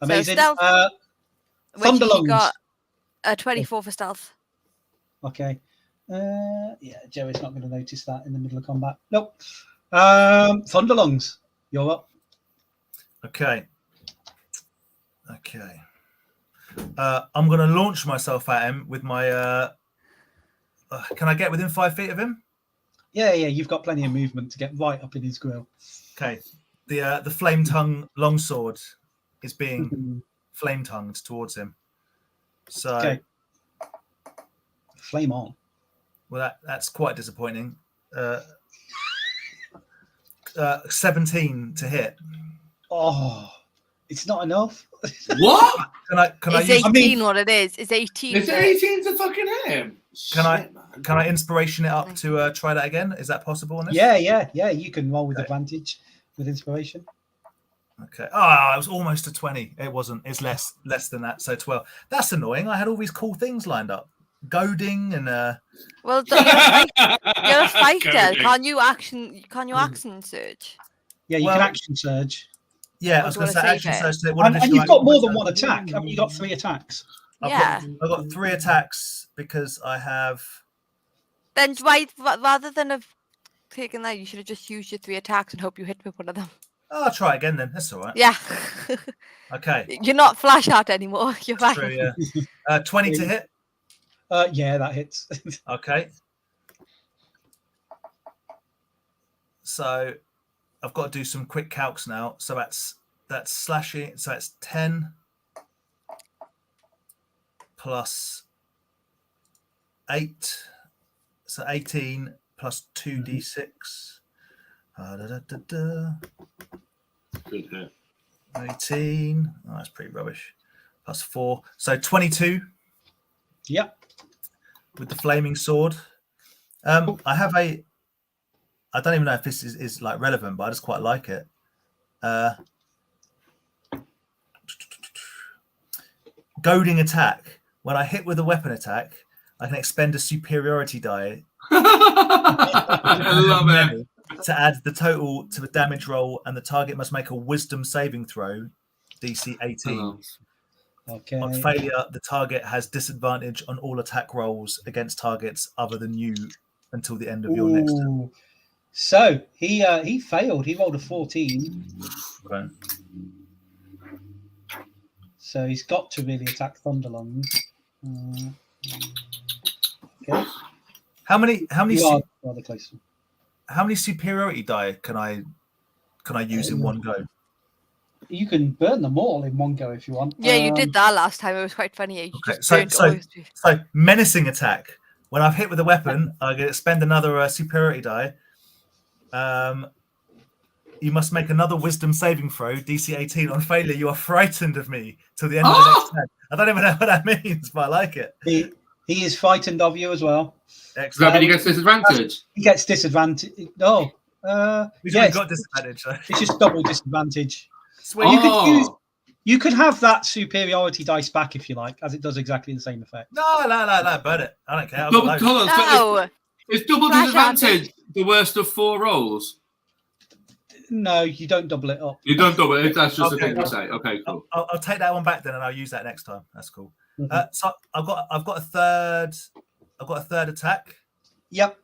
Amazing. So stealth, Thunderlungs. She got a 24 for stealth. Okay. Joey's not going to notice that in the middle of combat. Nope. Thunderlungs, you're up. Okay. I'm going to launch myself at him with my. Can I get within 5 feet of him? Yeah. You've got plenty of movement to get right up in his grill. Okay. The flame tongue longsword is being flame tongued towards him. So. Okay. Flame on. Well, that's quite disappointing. 17 to hit. Oh, it's not enough. What? Can I use? 18 what it is? It's 18. It's 18 to fucking hit him. Can I inspiration it up to try that again? Is that possible on this? Yeah. You can roll with advantage with inspiration. Okay. Oh, it was almost a 20. It wasn't. It's less than that. So 12. That's annoying. I had all these cool things lined up. Goading and well, you're a fighter. Can you action surge? Yeah, you can action surge. Yeah, I was going to say action surge. And you've got more than one attack. Haven't you got 3 attacks? I've got 3 attacks because I have. Then why, rather than have taken that, you should have just used your 3 attacks and hope you hit with one of them. Oh, I'll try again then. That's all right. Yeah. Okay. You're not flash out anymore. You're fine. True, yeah. 20 to hit. Yeah, that hits. Okay. So I've got to do some quick calcs now. So that's slashing. So that's 10 plus 8. So 18 plus 2d6. Good hit. 18. Oh, that's pretty rubbish. Plus 4. So 22. Yep. With the flaming sword. I have I don't even know if this is like relevant, but I just quite like it. Goading attack. When I hit with a weapon attack, I can expend a superiority die. I love it. To add the total to the damage roll, and the target must make a wisdom saving throw, DC 18. Okay. On failure, the target has disadvantage on all attack rolls against targets other than you until the end of your next turn. So he failed. He rolled a 14. Okay. So he's got to really attack Thunderlungs. Okay. How many rather close. How many superiority die can I use in one go? You can burn them all in one go if you want. Yeah, you did that last time. It was quite funny. You Okay, just so menacing attack. When I've hit with a weapon, I get to spend another superiority die. You must make another wisdom saving throw, DC 18. On failure, you are frightened of me till the end of the next turn. I don't even know what that means, but I like it. He is frightened of you as well. Does that Excellent. mean he gets disadvantage? He gets disadvantage. Oh, He's yes, already got disadvantage. So. it's just double disadvantage. Sweet. You could have that superiority dice back if you like, as it does exactly the same effect. No, burn it. I don't care. I've got Double, loads. hold on, so Oh, is double Flash disadvantage the worst of 4 rolls? No, you don't double it up. You don't double it. That's just Okay. a thing to say. Okay, cool. I'll take that one back then, and I'll use that next time. That's cool. Mhm. So I've got a third. I've got a third attack. Yep.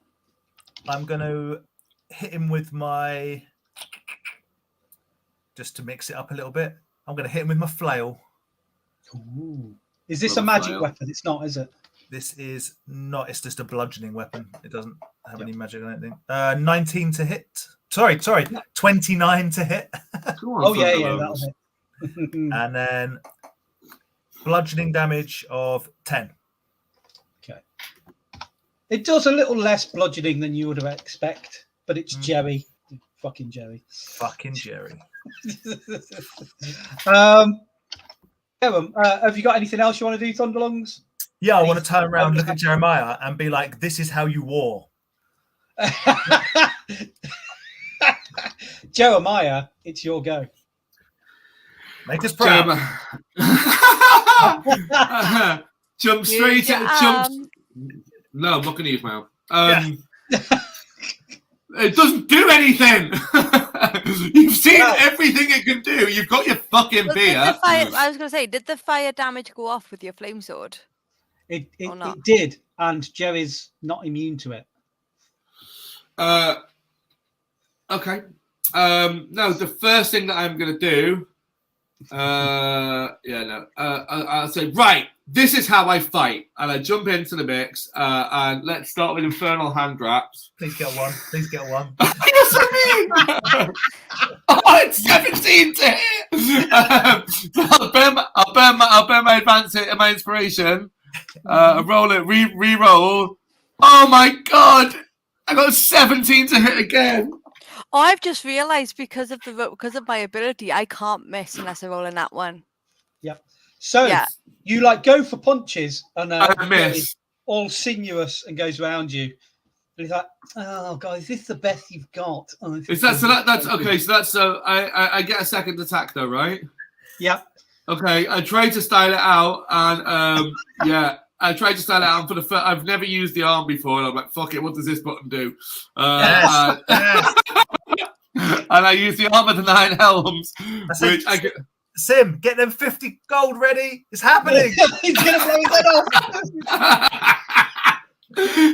I'm going to hit him with my. Just to mix it up a little bit, I'm going to hit him with my flail. Ooh. Is this a Another magic flail. weapon? It's not, is it? This is not. It's just a bludgeoning weapon. It doesn't have any magic or anything. 19 to hit. Sorry. 29 to hit. Come on, Oh yeah, Thunderlords. that'll hit. And then bludgeoning damage of 10. Okay. It does a little less bludgeoning than you would expect, but it's Jerry. Fucking Jerry. Fucking Jerry. Have you got anything else you want to do, Thunderlungs? Yeah, I want to turn around, look at Jeremiah, and be like, "This is how you war." Jeremiah, it's your go. Make us proud. Jump straight use your at jump. arms. No, I'm not going to use my arm. It doesn't do anything. You've seen everything it can do. You've got your fucking Well, beer. I was going to say, did the fire damage go off with your flame sword? It Or not? did, and Jerry's not immune to it. Okay. No, the first thing that I'm going to do. I'll say, right, this is how I fight. And I jump into the mix. And let's start with Infernal Hand Wraps. Please get one. Please get one. Yes, I mean. Oh, it's 17 to hit. So I'll burn my advance hit and my inspiration. Roll it, re-roll. Oh my god! I got 17 to hit again. Oh, I've just realised because of my ability, I can't miss unless I roll in that one. Yep. So Yeah. you like go for punches, and I Jerry, miss. all sinuous, and goes around you. And he's like, "Oh god, is this the best you've got?" Oh, Is that so? That's okay. So that's I get a second attack though, right? Yep. Okay. I tried to style it out, and I tried to style it out for the first. I've never used the arm before, and I'm like, fuck it. What does this button do? Yes. And I use the arm of the 9 helms, which I could. Sim, get them 50 gold ready. It's happening. He's gonna blow his head off.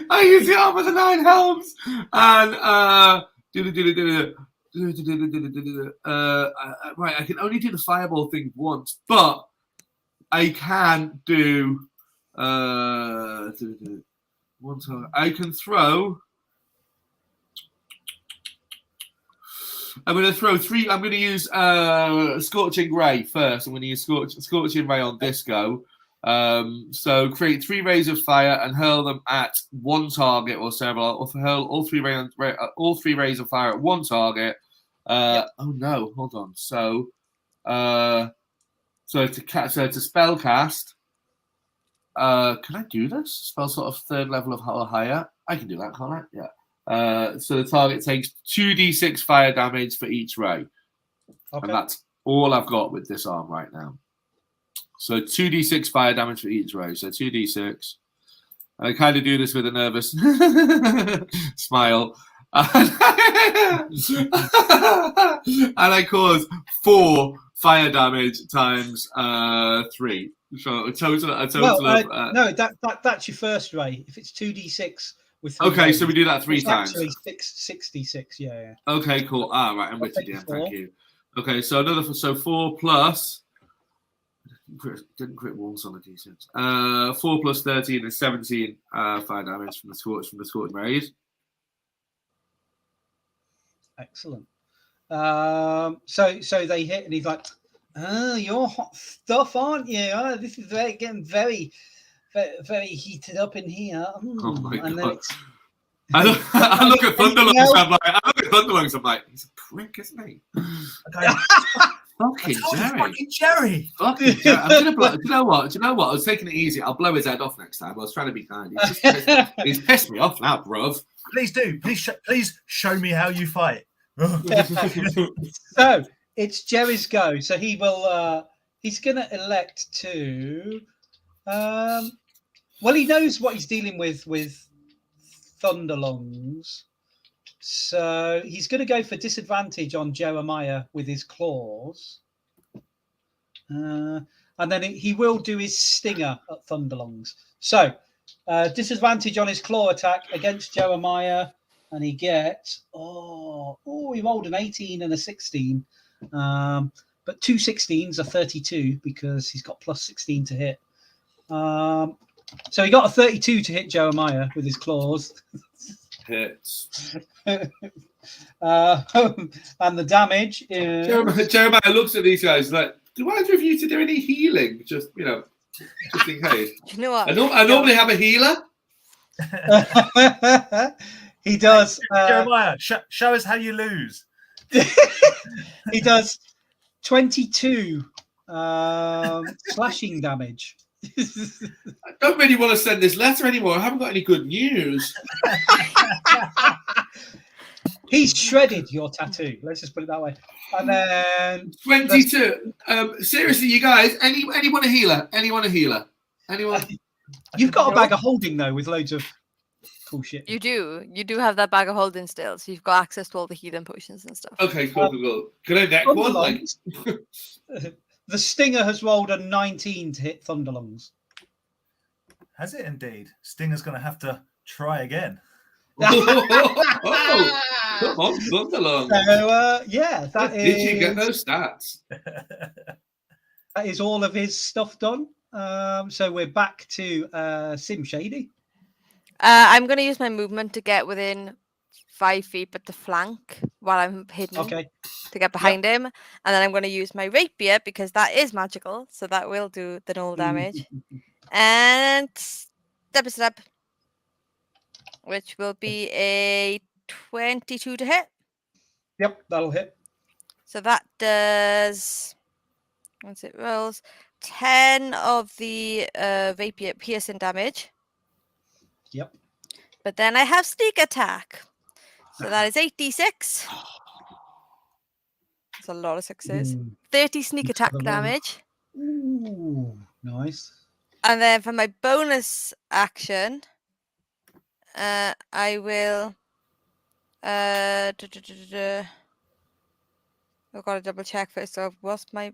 I use the arm of the 9 helms, and right. I can only do the fireball thing once, but I can do one time. I can throw. I'm going to throw 3. I'm going to use Scorching Ray first. I'm going to use Scorching Ray on this go. So create 3 rays of fire and hurl them at one target or several. Or hurl all 3 rays of fire at one target. Oh no! Hold on. So to spell cast. Can I do this? Spell sort of 3rd level or higher. I can do that, can't I? Yeah. So the target takes 2d6 fire damage for each ray. Okay. And that's all I've got with this arm right now. So 2d6 fire damage for each ray. So 2d6. And I kind of do this with a nervous smile. And I cause 4 fire damage times 3. So a total of no, that's your first ray. If it's 2d6 with 3 okay, rays, so we do that 3 it's times. actually 66. Yeah. Okay, cool. Right, I'm with you, Dan. 4. Thank you. Okay, so 4 plus. Didn't crit once on the d6. 4 plus 13 is 17 fire damage from the scorching rays. Excellent. So they hit, and he's like, "Oh, you're hot stuff, aren't you? Oh, this is getting very, very, very heated up in here." Oh my and god! Then I look at Thunderlungs. I'm like, he's a prick, isn't he? Okay. Fucking Jerry. Fucking Jerry. Fucking Jerry. I'm gonna blow. Do you know what? I was taking it easy. I'll blow his head off next time. I was trying to be kind. He's pissed me off now, bruv. Please do. Please show me how you fight. So it's Jerry's go. So he will. He's going to elect to. Well, he knows what he's dealing with Thunderlungs. So he's going to go for disadvantage on Jeremiah with his claws. And then he will do his stinger at Thunderlungs. So disadvantage on his claw attack against Jeremiah. And he gets, he rolled an 18 and a 16. But two 16s are 32 because he's got plus 16 to hit. So he got a 32 to hit Jeremiah with his claws. Hits. And the damage is... Jeremiah looks at these guys like, do either of you to do any healing? Just in case. You know what? I normally have a healer. He does. Jeremiah, show us how you lose. He does 22 slashing damage. I don't really want to send this letter anymore. I haven't got any good news. He's shredded your tattoo. Let's just put it that way. And then 22. Seriously, you guys, anyone a healer? Anyone a healer? Anyone? You've got a bag of holding though with loads of cool shit. You do have that bag of holding still, so you've got access to all the healing potions and stuff. Okay, cool. Can I neck one? Like... The stinger has rolled a 19 to hit Thunderlungs. Has it indeed? Stinger's going to have to try again. Come on, Thunderlung. So that is. Did you get those stats? That is all of his stuff done. So we're back to Sim Shady. I'm going to use my movement to get within 5 feet, but to flank while I'm hidden. Okay. To get behind him, and then I'm going to use my rapier because that is magical, so that will do the null damage. And step, which will be a 22 to hit. Yep, that'll hit. So that does, once it rolls, 10 of the rapier piercing damage. Yep. But then I have sneak attack. So that is 8d6. That's a lot of sixes. 30 sneak attack damage. Ooh, nice. And then for my bonus action, I will... I've got to double check first. So what's my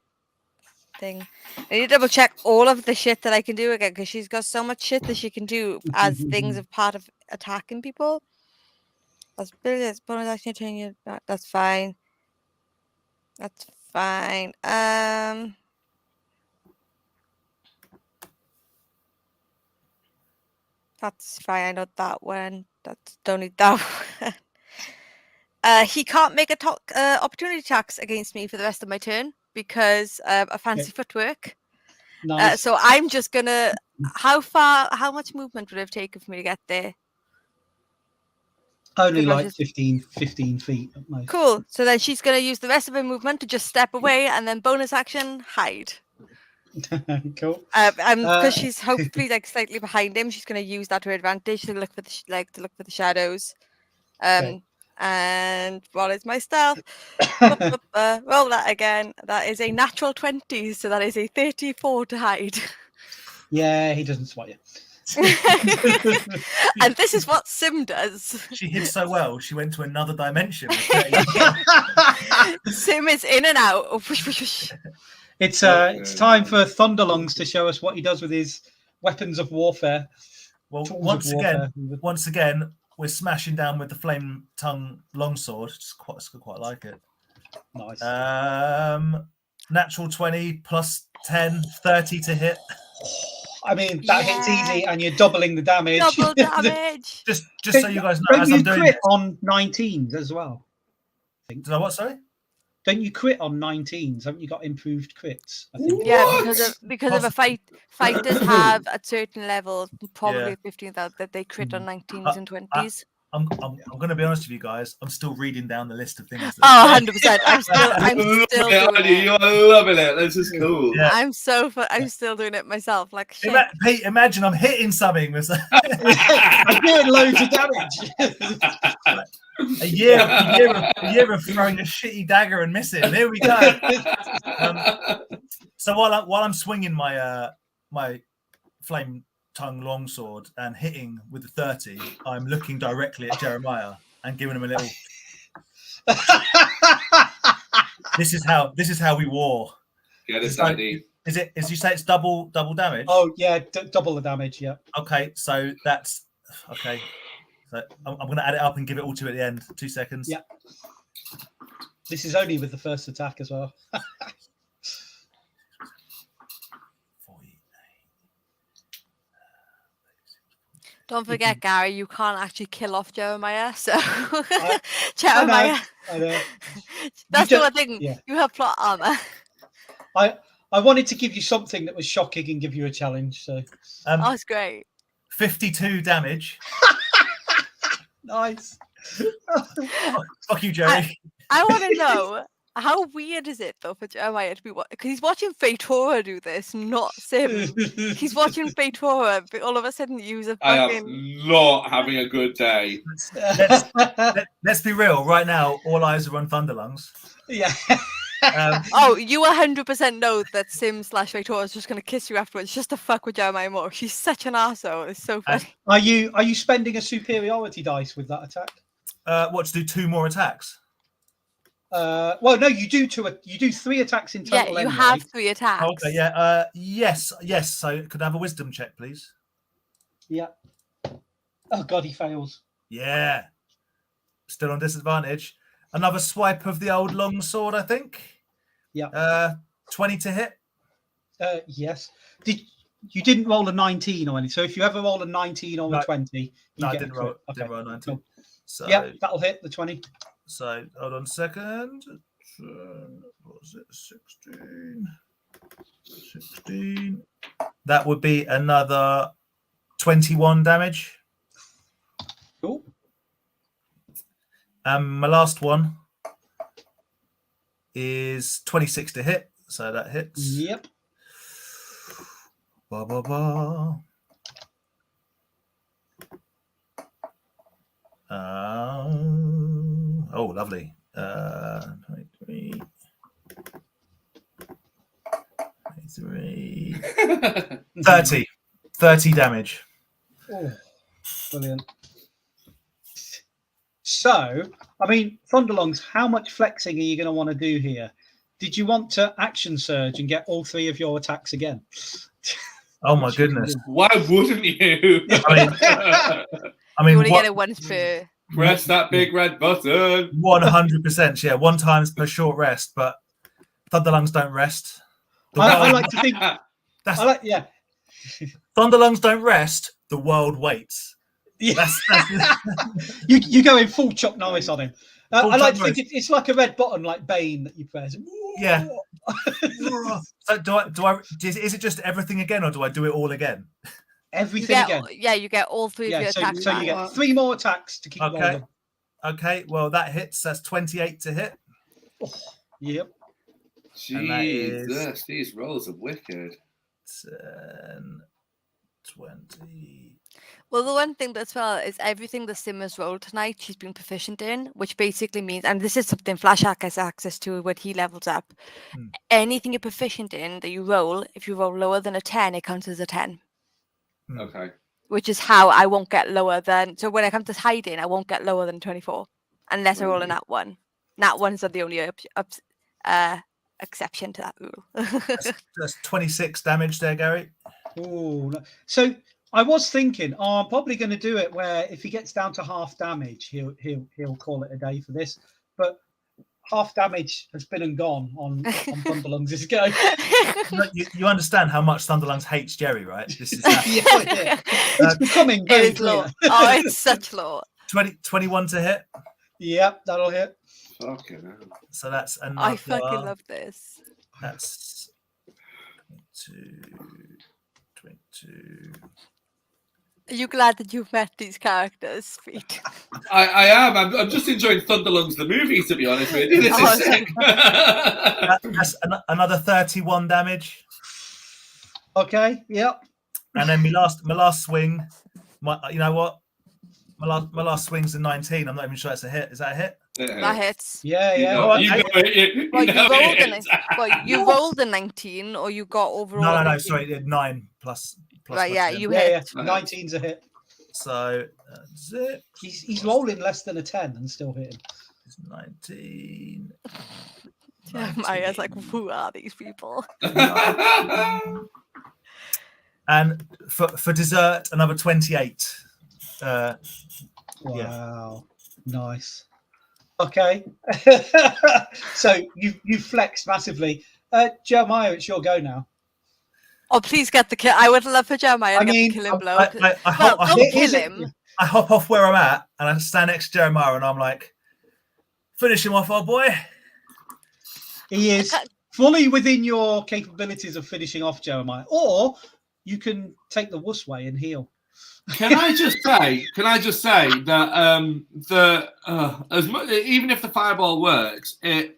thing? I need to double check all of the shit that I can do again, because she's got so much shit that she can do as things of part of attacking people. That's brilliant. Bonus action, change it back. That's fine. That's fine. That's fine. I know that one. Don't need that one. He can't make opportunity attacks against me for the rest of my turn because a fancy footwork. Nice. So I'm just gonna. How much movement would it have taken for me to get there? Only like 15 feet at most. Cool. So then she's going to use the rest of her movement to just step away and then bonus action, hide. Cool. Because she's hopefully like slightly behind him, she's going to use that to her advantage to look for the shadows. Okay. And what is my stealth? Roll that again. That is a natural 20, so that is a 34 to hide. Yeah, he doesn't spot you. And this is what Sim does. She hid so well, she went to another dimension. Sim is in and out. It's time for Thunderlungs to show us what he does with his weapons of warfare. Well, once again, we're smashing down with the flame tongue longsword. I quite like it. Nice. Natural 20 plus 10, 30 to hit. I mean, that hits easy, and you're doubling the damage. Double damage. just so you guys know, as I'm doing crit this, on 19s as well. Did I what? Sorry. Don't you crit on 19s? Haven't you got improved crits? I think. Yeah, because of a fight. Fighters have at certain levels, probably Yeah. 15,000, that they crit on 19s and 20s. I'm going to be honest with you guys. I'm still reading down the list of things. Oh, 100%. I'm still doing it. You're loving it. This is cool. Yeah. I'm still doing it myself. Like shit. Pete, imagine I'm hitting something with I'm doing loads of damage. a year of throwing a shitty dagger and missing. Here we go. So while I'm swinging my my flame tongue longsword and hitting with the 30, I'm looking directly at Jeremiah and giving him a little. This is how we war. Get it, Daddy. Is it? As you say, it's double damage. Oh yeah, double the damage. Yeah. Okay, so that's okay. So I'm going to add it up and give it all to you at the end. 2 seconds. Yeah. This is only with the first attack as well. Don't forget, Gary, you can't actually kill off Jeremiah. So Jeremiah, I know. that's the one thing. Yeah. You have plot armor. I wanted to give you something that was shocking and give you a challenge. So Oh, it's great. 52 damage. nice. Fuck you, Jerry. I want to know, how weird is it though for Jeremiah to be because he's watching Fatora do this, not Sim. He's watching Fatora, but all of a sudden use a I fucking. am not having a good day. Let's be real. Right now, all eyes are on Thunderlungs. Yeah. Oh, you 100% know that Sim/Fatora is just going to kiss you afterwards just to fuck with Jeremiah more. She's such an arsehole. It's so funny. Are you spending a superiority dice with that attack? What, to do 2 more attacks? Well, no, you do 3 attacks in total. Yeah, you anyway. have 3 attacks. Okay, yeah. Yes. So could I have a wisdom check, please? Yeah. Oh God, he fails. Yeah. Still on disadvantage. Another swipe of the old long sword, I think. Yeah. 20 to hit. Yes. You didn't roll a 19 or anything? So if you ever roll a 19 or a 20, no, I get didn't a roll. crit. Okay. Didn't roll a 19. Cool. So Yeah, that'll hit the 20. So hold on a second. What was it? 16. That would be another 21 damage. Cool. My last one is 26 to hit, so that hits. Yep. Ba, ba, ba. Oh, lovely. 23. 30 damage. Oh, brilliant. So, I mean, Thunderlungs, how much flexing are you going to want to do here? Did you want to action surge and get all 3 of your attacks again? Oh my goodness! Why wouldn't you? I mean, you want to get it once per. Press that big red button. 100%. Yeah, 1 time per short rest, but Thunderlungs don't rest. I like to think. Yeah. Thunderlungs don't rest. The world waits. Yeah. That's you go in full Chuck Norris on him. I like to Norris. think it's like a red button, like Bane that you press. Yeah. So is it just everything again, or do I do it all again? Everything again. Yeah, you get all 3 of your attacks. So you get 3 more attacks to keep rolling. Okay. Well, that hits. That's 28 to hit. Oh, yep. Jesus, these rolls are wicked. 10, 20. Well, the one thing as well is everything the Sim has rolled tonight, she's been proficient in, which basically means, and this is something Flash has access to when he levels up. Anything you're proficient in that you roll, if you roll lower than a 10, it counts as a 10. Okay. Which is how I won't get lower than. So when I come to hiding, I won't get lower than 24 unless I roll a nat 1. Nat 1s are the only exception to that rule. That's 26 damage there, Gary. Oh, so I was thinking, I'm probably going to do it where if he gets down to half damage, he'll call it a day for this. But half damage has been and gone on Thunderlungs' go. You understand how much Thunderlungs hates Jerry, right? This is yeah. It's becoming very clear. Oh, it's such law. 21 to hit. Yep, that'll hit. Fucking hell. So that's another. I fucking love this. That's 22. Are you glad that you've met these characters, Pete? I am. I'm just enjoying Thunderlungs the movie, to be honest with you. This is Awesome. sick. That's another 31 damage. Okay. Yep. And then my last swing, you know what? My last swing's a 19. I'm not even sure that's a hit. Is that a hit? That hits. Yeah. You Yeah. know, Oh, you okay. know it. Well, You know you rolled it an is. well, you rolled a 19, or you got overall. No, 19? sorry, 9 plus. Right, yeah, my 10. you Yeah. hit. 19's a hit. So that's it. He's rolling less than a 10 and still hitting. It's 19. Maya's like, who are these people? And for dessert, another 28. Wow. Nice. Okay. So you flexed massively. Jeremiah, it's your go now. Oh, please get the kill. I would love for Jeremiah I to get mean, the killing blow. I Well, hop, don't Here's kill it. him. I hop off where I'm at and I stand next to Jeremiah and I'm like, finish him off, old boy. He is fully within your capabilities of finishing off Jeremiah. Or you can take the wuss way and heal. Can I just say that as much, even if the fireball works, it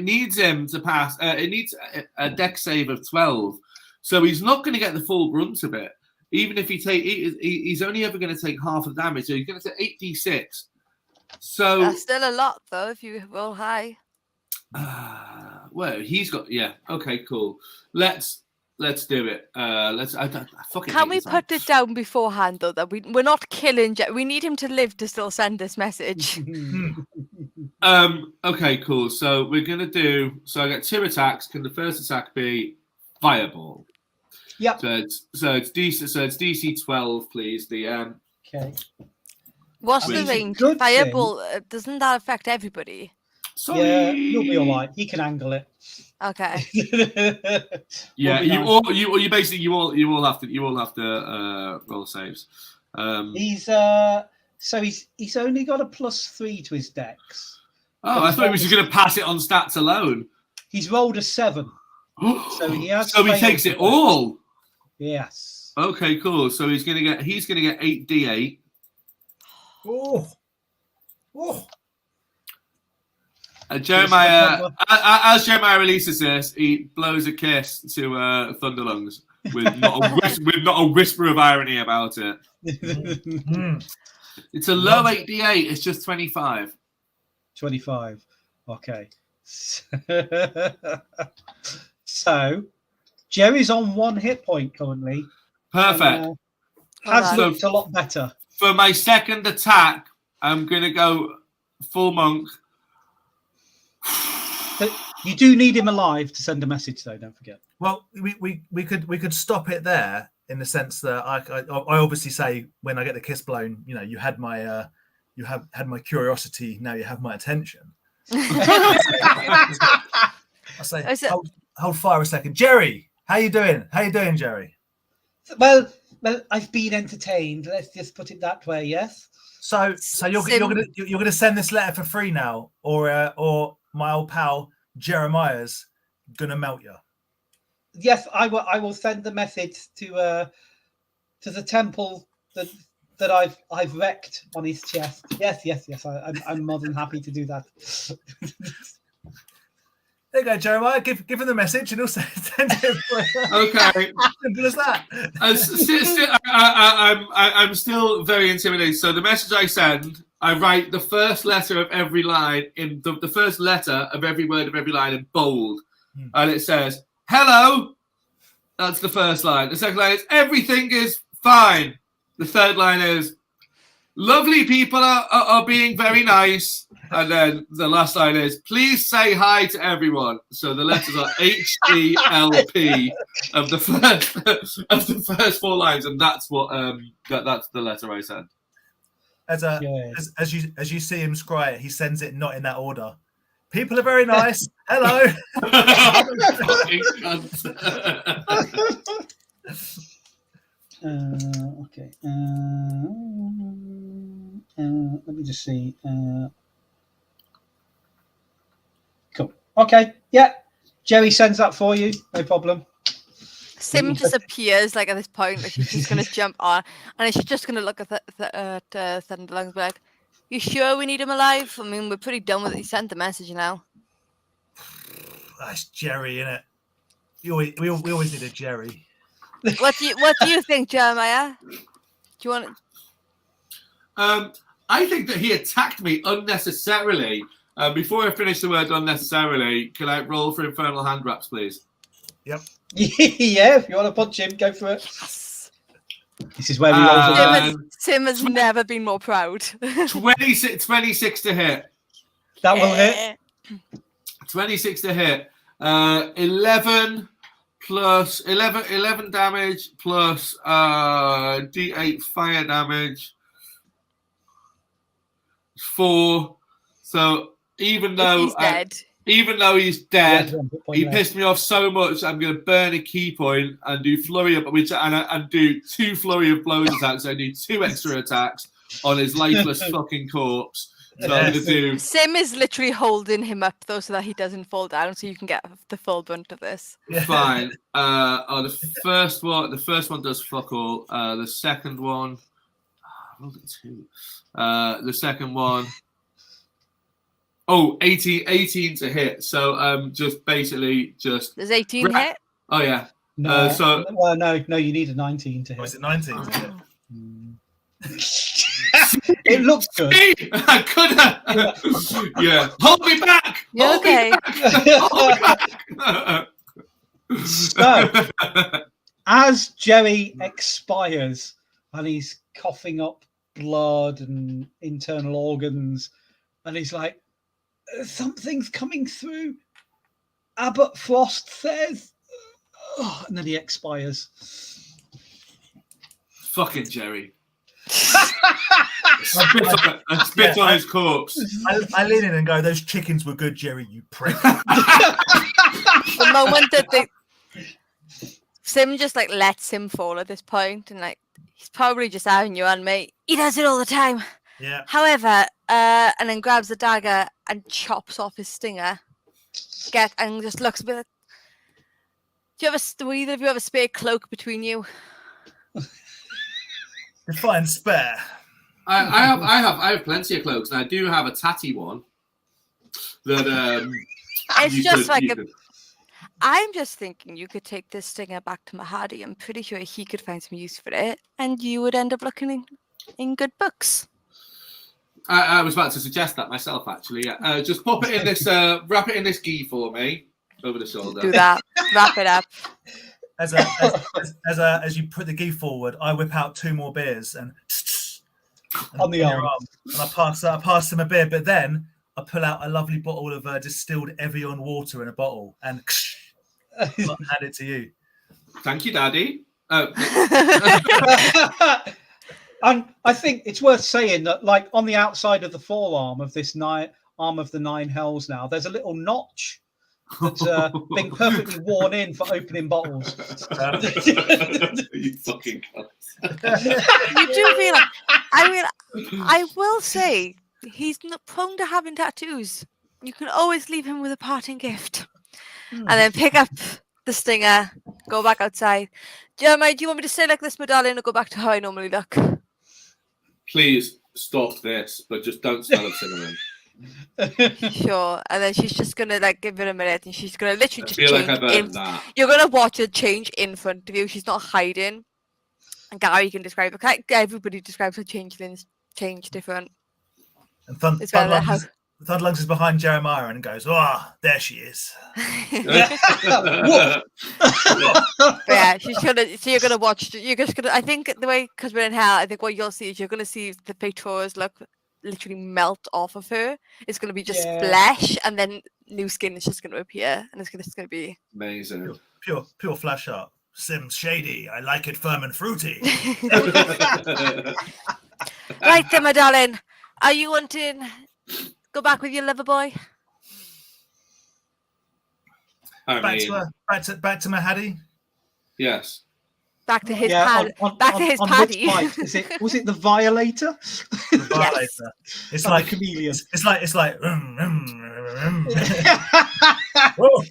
needs him to pass. It needs a dex save of 12, so he's not going to get the full brunt of it. Even if he's only ever going to take half of the damage, so he's going to take 8d6. So That's still a lot, though, if you roll high. well, he's got Okay, cool. Let's do it. I fucking Can hate we this put it down beforehand, though, that we're not killing we need him to live to still send this message. Okay, cool. So we're gonna do. So I got 2 attacks. Can the first attack be fireball? Yep. So it's DC 12, please. DM. Okay. What's Which the is range? good Fireball, doesn't that affect everybody? Sorry. Yeah, you'll be all right. He can angle it. Okay. Yeah, Will be nice. you basically you all have to roll saves. He's he's only got a +3 to his dex. Oh, I thought he was just going to pass it on stats alone. He's rolled a 7. So he has. So he failed takes the it all. Yes. Okay, cool. So he's gonna get 8d8. Oh. Jeremiah, as Jeremiah releases this, he blows a kiss to Thunderlungs with not a whisper of irony about it. It's a low 8d8. It's just 25. 25. Okay. So Jerry's on 1 hit point currently. Perfect. And, has Well looked a lot better. For my second attack, I'm gonna go full monk. But you do need him alive to send a message, though. Don't forget. Well, we could stop it there in the sense that I obviously say when I get the kiss blown, you know, you had my had my curiosity. Now you have my attention. I say, hold fire a second, Jerry. How you doing? How you doing, Jerry? Well, I've been entertained. Let's just put it that way. Yes. So you're gonna send this letter for free now, or my old pal Jeremiah's gonna melt you. Yes, I will send the message to the temple that I've wrecked on his chest. Yes. I'm more than happy to do that. There you go, Jeremiah. Give him the message, and he'll send it. Okay. Simple as that. I'm still very intimidated. So the message I send, I write the first letter of every line in the first letter of every word of every line in bold, and it says "Hello." That's the first line. The second line is "Everything is fine." The third line is "Lovely people are being very nice." And then the last line is "Please say hi to everyone." So the letters are HELP of the first 4 lines, and that's what that's the letter I sent. As you see him scry it, he sends it not in that order. People are very nice. Hello. Okay. Let me just see. Cool. Okay. Yeah. Jerry sends that for you. No problem. Sim just appears like at this point, like she's just gonna jump on, and she's just gonna look at Thunderlungs and be like, "You sure we need him alive? I mean, we're pretty done with it. He sent the message now." That's Jerry, innit? We always need a Jerry. What do you think, Jeremiah? Do you want? I think that he attacked me unnecessarily. Before I finish the word unnecessarily, can I roll for infernal hand wraps, please? Yep. Yeah, if you want to punch him, go for it. Yes. This is where we roll. Sim has never been more proud. 26 to hit. That will hit. 26 to hit. 11 plus 11 damage plus D8 fire damage. 4. So even though he's dead, he pissed me off so much. I'm going to burn a key point and do flurry of and do 2 flurry of blows attacks. So I do 2 extra attacks on his lifeless fucking corpse. So I'm going to do. Sim is literally holding him up though, so that he doesn't fall down, so you can get the full brunt of this. Fine. The first one does fuck all. The second one, I rolled a 2. The second one. 18 to hit. So just basically just. Does 18 hit? Oh yeah. No, no, you need a 19 to hit. Is it 19 to hit? It looks good. I could have. Yeah. Hold me back. You're okay. Hold me back. So, as Jerry expires and he's coughing up blood and internal organs, and he's like, something's coming through. Abbot Frost says, and then he expires. Fucking Jerry. I spit on his corpse. I lean in and go, "Those chickens were good, Jerry, you prick." The moment that Sim just like lets him fall at this point, and like he's probably just having you on, mate. He does it all the time. Yeah. However, and then grabs the dagger and chops off his stinger. And just looks a bit like, do either of you have a spare cloak between you? Define spare. I have plenty of cloaks, and I do have a tatty one. That it's just I'm just thinking you could take this stinger back to Mahadi. I'm pretty sure he could find some use for it, and you would end up looking in good books. I was about to suggest that myself, actually. Yeah. Just pop it in this, wrap it in this gi for me over the shoulder. Do that. Wrap it up. As you put the gi forward, I whip out 2 more beers and on the arm, and I pass him a beer. But then I pull out a lovely bottle of distilled Evian water in a bottle and hand it to you. Thank you, Daddy. And I think it's worth saying that, like, on the outside of the forearm of this arm of the 9 hells now, there's a little notch that's been perfectly worn in for opening bottles. You fucking cunt. You do feel like, I will say, he's not prone to having tattoos. You can always leave him with a parting gift. And then pick up the stinger, go back outside. Jeremiah, do you want me to stay like this, my darling, or go back to how I normally look? Please stop this, but just don't smell of cinnamon. Sure. And then she's just gonna like give it a minute, and she's gonna literally just feel change. like I've earned that. You're gonna watch her change in front of you. She's not hiding. And Gary can describe it. Everybody describes her change different. And Thunderlungs is behind Jeremiah and goes, there she is. Yeah, she's gonna. So you're gonna watch. You're just gonna. I think the way, because we're in hell, I think what you'll see is you're gonna see the Victoria's look literally melt off of her. It's gonna be just flesh, and then new skin is just gonna appear, and it's gonna be amazing. Pure flesh up. Sim's shady. I like it firm and fruity. Right then, my darling. Are you wanting go back with your lover boy? Back to Mahadi? Yes. Back to his paddy. Was it the Violator? The Violator. It's like a chameleon. It's like whoa.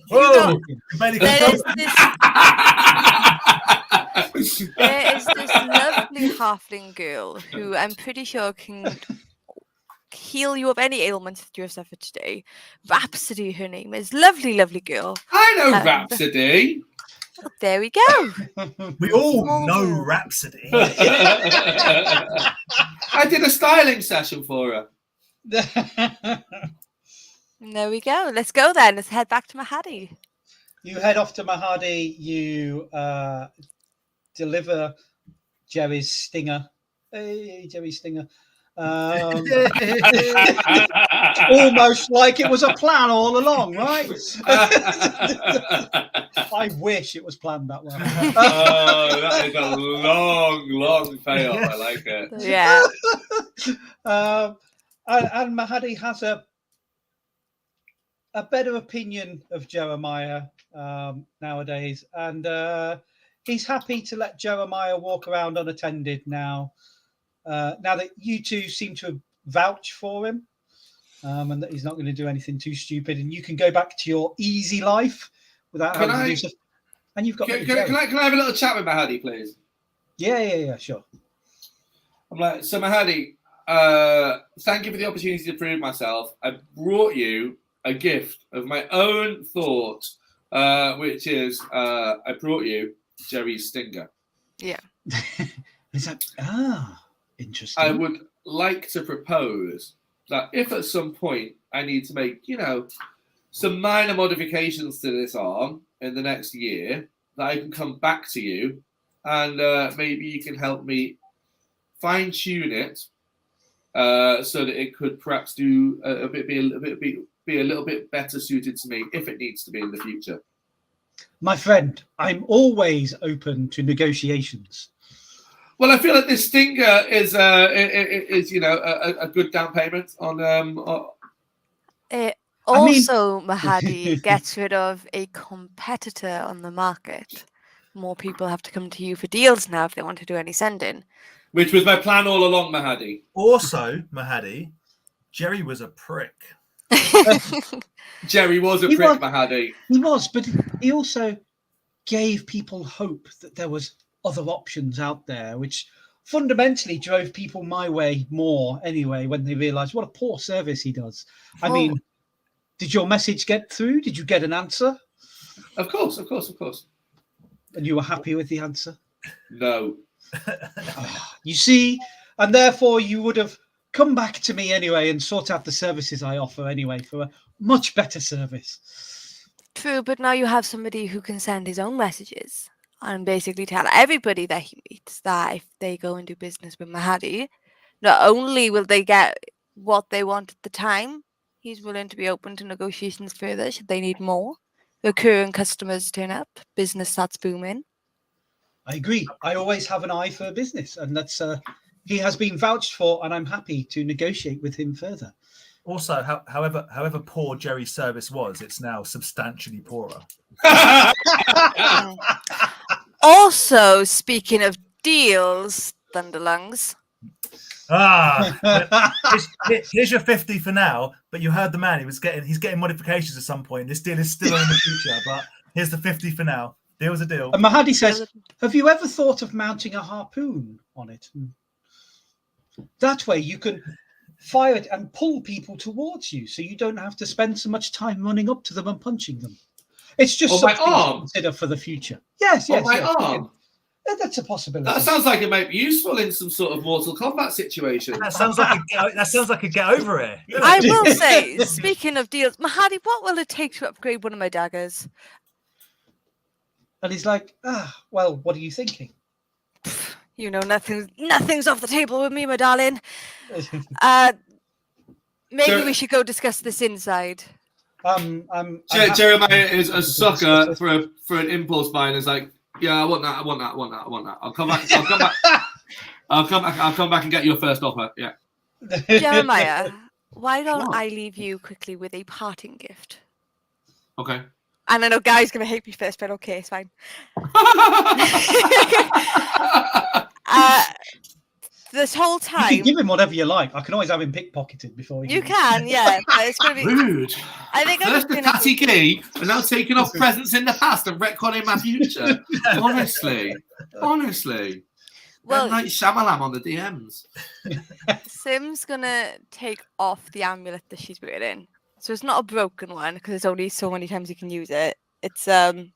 There is this lovely halfling girl who I'm pretty sure can heal you of any ailments that you have suffered today. Rhapsody, her name is. Lovely, lovely girl. I know And- Rhapsody. Oh, there we go. We all Small know world. Rhapsody. I did a styling session for her. There we go. Let's go then. Let's head back to Mahadi. You head off to Mahadi. You deliver Jerry's stinger. Hey, Jerry's stinger. Almost like it was a plan all along, right? I wish it was planned that way. Oh, that is a long, long payoff. I like it. Yeah. And Mahadi has a better opinion of Jeremiah nowadays, and he's happy to let Jeremiah walk around unattended now. Now that you two seem to vouch for him, and that he's not going to do anything too stupid, and you can go back to your easy life without having to do stuff. And you've got Can I have a little chat with Mahadi, please? Yeah, sure. I'm like, so Mahadi, thank you for the opportunity to prove myself. I brought you a gift of my own thought, which is I brought you Jerry's stinger. Yeah. Is that interesting? I would like to propose that if at some point I need to make, some minor modifications to this arm in the next year, that I can come back to you and maybe you can help me fine tune it so that it could perhaps do be a little bit better suited to me if it needs to be in the future. My friend, I'm always open to negotiations. Well, I feel like this stinger is a good down payment on. Mahadi gets rid of a competitor on the market. More people have to come to you for deals now if they want to do any sending. Which was my plan all along, Mahadi. Also, Mahadi, Jerry was a prick. Jerry was a prick, Mahadi. He was, but he also gave people hope that there was other options out there, which fundamentally drove people my way more anyway when they realised what a poor service he does. I mean, did your message get through? Did you get an answer? Of course. And you were happy with the answer? No. You see, and therefore you would have come back to me anyway and sort out the services I offer anyway for a much better service. True, but now you have somebody who can send his own messages and basically tell everybody that he meets that if they go and do business with Mahadi, not only will they get what they want at the time, he's willing to be open to negotiations further should they need more. Recurring customers turn up, business starts booming. I agree. I always have an eye for business, and that's he has been vouched for, and I'm happy to negotiate with him further. Also, however poor Jerry's service was, it's now substantially poorer. Also, speaking of deals, Thunderlungs. Here's your 50 for now. But you heard the man; he's getting modifications at some point. This deal is still in the future, but here's the 50 for now. Deal's a deal. And Mahadi says, "Have you ever thought of mounting a harpoon on it? That way, you can fire it and pull people towards you, so you don't have to spend so much time running up to them and punching them. It's just something to consider for the the Yes. Arm. That's a possibility. That sounds like it might be useful in some sort of Mortal Kombat situation. That sounds like a get over it. I will say, speaking of deals, Mahadi, what will it take to upgrade one of my daggers? And he's like, well, what are you thinking? You know, nothing's off the table with me, my darling. Maybe we should go discuss this inside. Jeremiah is a sucker for an impulse buy and is like, yeah, I want that. I'll come back and get your first offer. Yeah. Jeremiah, why don't I leave you quickly with a parting gift? Okay. And I know Guy's going to hate me first, but okay, it's fine. The this whole You time, can give him whatever you like. I can always have him pickpocketed before you can, yeah. But it's gonna be. Rude. I think I'm First the just gonna tatty key, and now taking off presents in the past and retconning my future. Honestly. Well, And like Shamalam on the DMs. Sim's gonna take off the amulet that she's wearing. So it's not a broken one because there's only so many times you can use it. It's a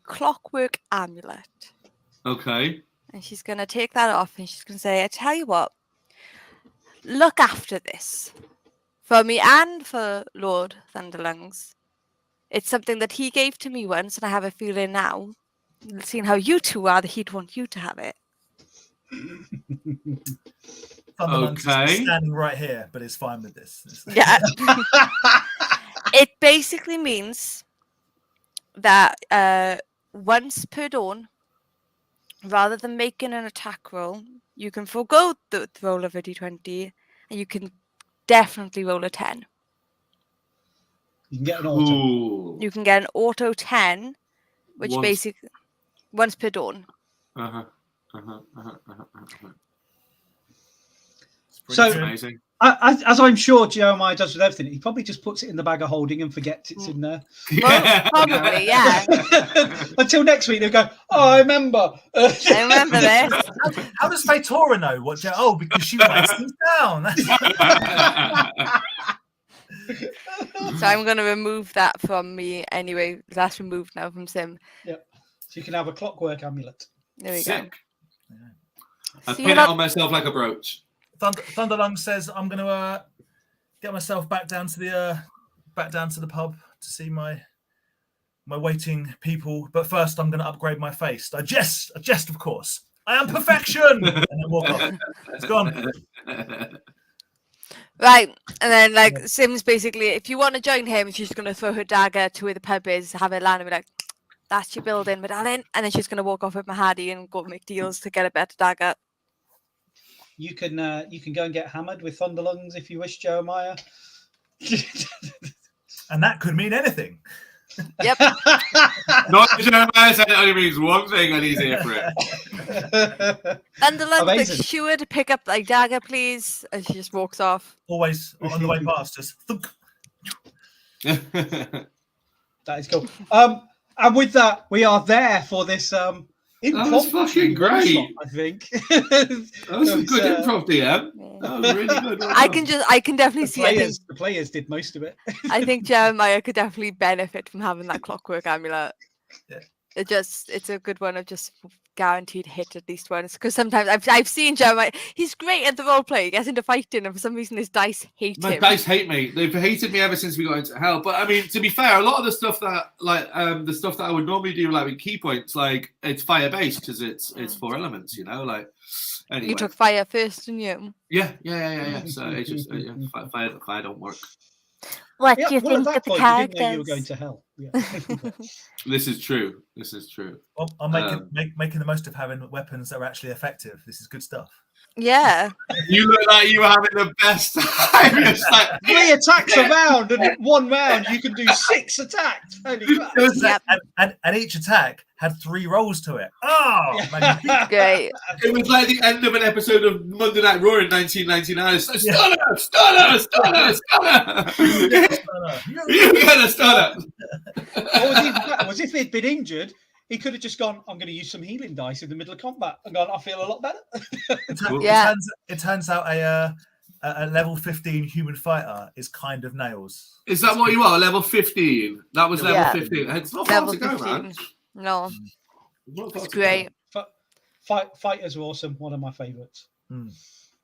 clockwork amulet. Okay. And she's gonna take that off and she's gonna say, I tell you what, look after this. For me and for Lord Thunderlungs. It's something that he gave to me once, and I have a feeling now, seeing how you two are, that he'd want you to have it. Thunderlungs Okay. is standing right here, but is fine with this. Yeah. It basically means that once per dawn, rather than making an attack roll, you can forego the roll of a d20, and you can definitely roll a 10. You can get an auto. Ooh. You can get an auto 10, which Once- basically once per dawn. So- Good. Amazing. As I'm sure Jeremiah does with everything, he probably just puts it in the bag of holding and forgets it's in there. Well, probably, yeah. Until next week, they'll go, oh, I remember. I remember this. How does Fatora know what? Oh, because she writes things down. So I'm going to remove that from me anyway. That's removed now from Sim. So you can have a clockwork amulet. There we Sick. go. I See pin you it lot- on myself like a brooch. Thunderlung says, "I'm going to get myself back down to the pub to see my waiting people. But first, I'm going to upgrade my face. I jest, of course. I am perfection." And then walk off. It's gone. Right. And then, like, Sim's basically, if you want to join him, she's going to throw her dagger to where the pub is, have it land and be like, that's your building, my darling. And then she's going to walk off with Mahadi and go make deals to get a better dagger. You can go and get hammered with Thunderlungs if you wish, Jeremiah. And that could mean anything. Yep. Not Jeremiah said it only means one thing and he's here for it. Thunderlung's like, Amazing. sure to pick up like dagger, please. And she just walks off. Always on the way past, just thunk. That is cool. And with that, we are there for this was fucking great. one-shot, I think. That was some good It's, improv, DM. That was really good. I can definitely see. the players did most of it. I think Jeremiah could definitely benefit from having that clockwork amulet. Yeah. It's a good one of just guaranteed hit at least once. Because sometimes I've seen Jeremiah, he's great at the role play. He gets into fighting, and for some reason his dice hate My him. dice hate me. They've hated me ever since we got into hell. But I mean, to be fair, a lot of the stuff that the stuff that I would normally do like with key points, like it's fire based because it's 4 elements, you know. Like anyway. You took fire first, didn't you? Yeah. So it just fire don't work. What Yeah, do you well, at think that of the point, you didn't know you were going characters? to hell. Yeah. This is true. Well, I'm making the most of having weapons that are actually effective. This is good stuff. Yeah. You look like you were having the best time. It's like, 3 attacks a round, and in 1 round you can do 6 attacks. Holy crap. Yep. And each attack had 3 rolls to it. Oh, man, Great. it was like the end of an episode of Monday Night Raw in 1999. It's like, stunner! You get a stunner! What was even better was if he'd been injured, he could have just gone, I'm going to use some healing dice in the middle of combat, and gone, I feel a lot better. Yeah. It turns out a level 15 human fighter is kind of nails. Is that what you are? Level 15? That was level Yeah. 15. It's not far Level to go, 15. man. No, Not far it's to go. great. Fighters are awesome. One of my favourites.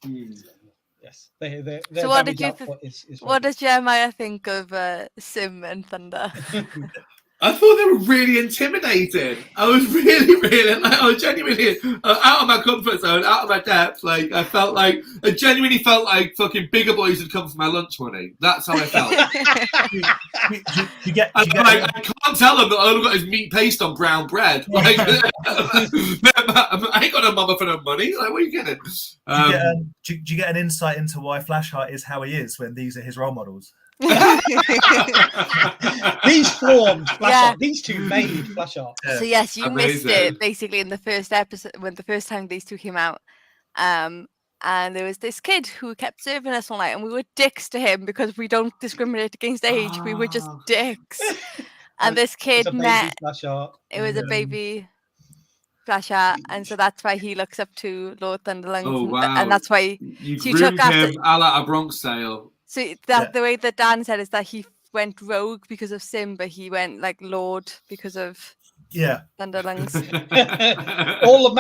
Yes. Their So what damage did you output is What does Jeremiah think of Sim and Thunder? I thought they were really intimidating. I was really like, I was genuinely out of my comfort zone, out of my depth. Like I genuinely felt like fucking bigger boys had come for my lunch money. That's how I felt. You get I can't tell them that all I've got is meat paste on brown bread. Like, I ain't got no mama for no money. Like, what are you getting? do you get an insight into why Flashheart is how he is when these are his role models? These formed Flash Yeah. Art. These two made Flash Art. So yes, you missed Amazing. it basically in the first episode when the first time these two came out. And there was this kid who kept serving us all night, and we were dicks to him because we don't discriminate against age. We were just dicks. And this kid met. It was a baby flash art, and so that's why he looks up to Lord Thunderlungs. Oh wow! And that's why you he groomed took after him a la a Bronx Tale. So that the way that Dan said is that he went rogue because of Sim, but he went like Lord because of Thunderlungs. all the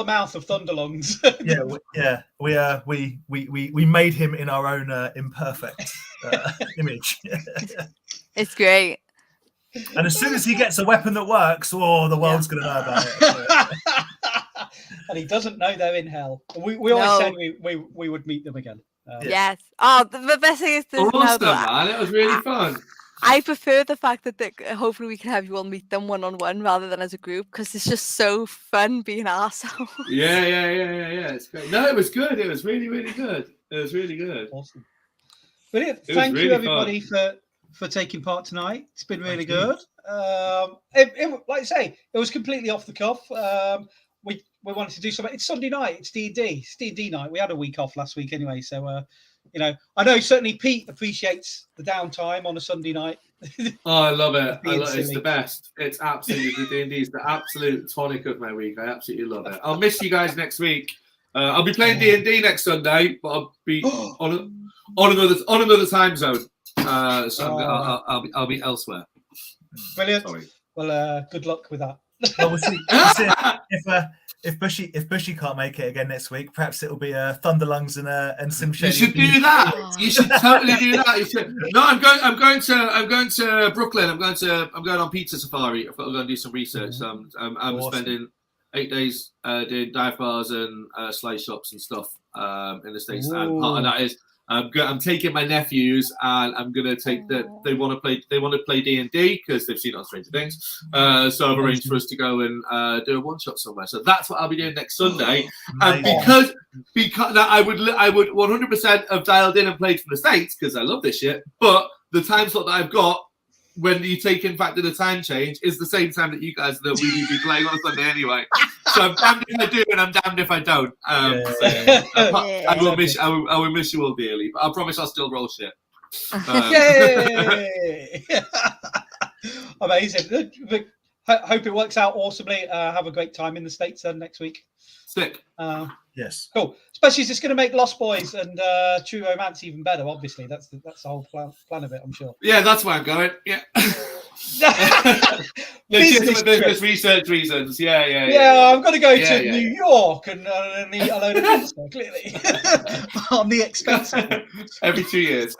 mouth of Thunderlungs. We made him in our own imperfect image. It's great. And as soon as he gets a weapon that works, the world's going to know about it. And he doesn't know they're in hell. We always said we would meet them again. Yes. Oh, the best thing is this. Awesome, man! It was really fun. I prefer the fact that hopefully we can have you all meet them one-on-one rather than as a group, because it's just so fun being arseholes. Yeah. It's great. No, it was good. It was really, really good. It was really good. Awesome. Brilliant. Thank you, everybody, for taking part tonight. It's been really good. Like I say, it was completely off the cuff. We wanted to do something. It's Sunday night. It's D&D. It's D&D night. We had a week off last week anyway. So, I know certainly Pete appreciates the downtime on a Sunday night. Oh, I love it. It's the best. It's absolutely, the D&D is the absolute tonic of my week. I absolutely love it. I'll miss you guys next week. I'll be playing D&D next Sunday, but I'll be on another time zone. So I'll be elsewhere. Brilliant. Sorry. Well, good luck with that. Well, we'll see. If Bushy can't make it again next week, perhaps it'll be Thunderlungs and Sim Shady. You should do that. You should totally do that. You should. No, I'm going to Brooklyn. I'm going on pizza safari. I've got to go and do some research. I'm awesome. Spending 8 days doing dive bars and slice shops and stuff in the States. Ooh. And part of that is I'm taking my nephews, and I'm gonna take that. They want to play D&D because they've seen it on Stranger Things. So I've arranged for us to go and do a one shot somewhere. So that's what I'll be doing next Sunday. And because I would 100% have dialed in and played from the States because I love this shit. But the time slot that I've got, when you take in factor the time change, is the same time that you guys that we will be playing on Sunday anyway. So I'm damned if I do and I'm damned if I don't. I will miss you all dearly, but I promise I'll still roll shit. Yay! Amazing. Hope it works out awesomely. Have a great time in the States next week. Sick. Yes. Cool. Especially it's going to make Lost Boys and True Romance even better. Obviously, that's the whole plan of it. I'm sure. Yeah, that's where I'm going. Yeah. Business research reasons. Yeah. I'm going to go to New York and eat a load of pizza, clearly, on the expense. Every 2 years.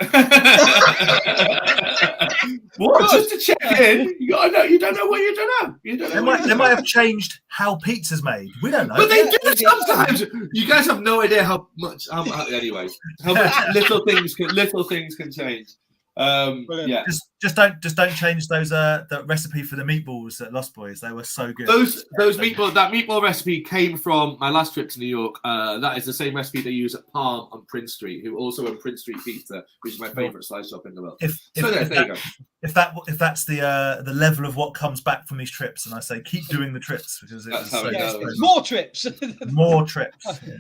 What? Just to check in. You gotta know. You don't know what you don't know. They might have changed how pizza's made. We don't know. But they do sometimes. You guys have no idea how much little things can change. Yeah. Just don't change those the recipe for the meatballs at Lost Boys. They were so good. Those meatball recipe came from my last trip to New York. That is the same recipe they use at Palm on Prince Street, who also own Prince Street Pizza, which is my favorite slice shop in the world. There you go. If that's the level of what comes back from these trips, and I say keep doing the trips because that's how it goes. More trips. More trips. Yeah.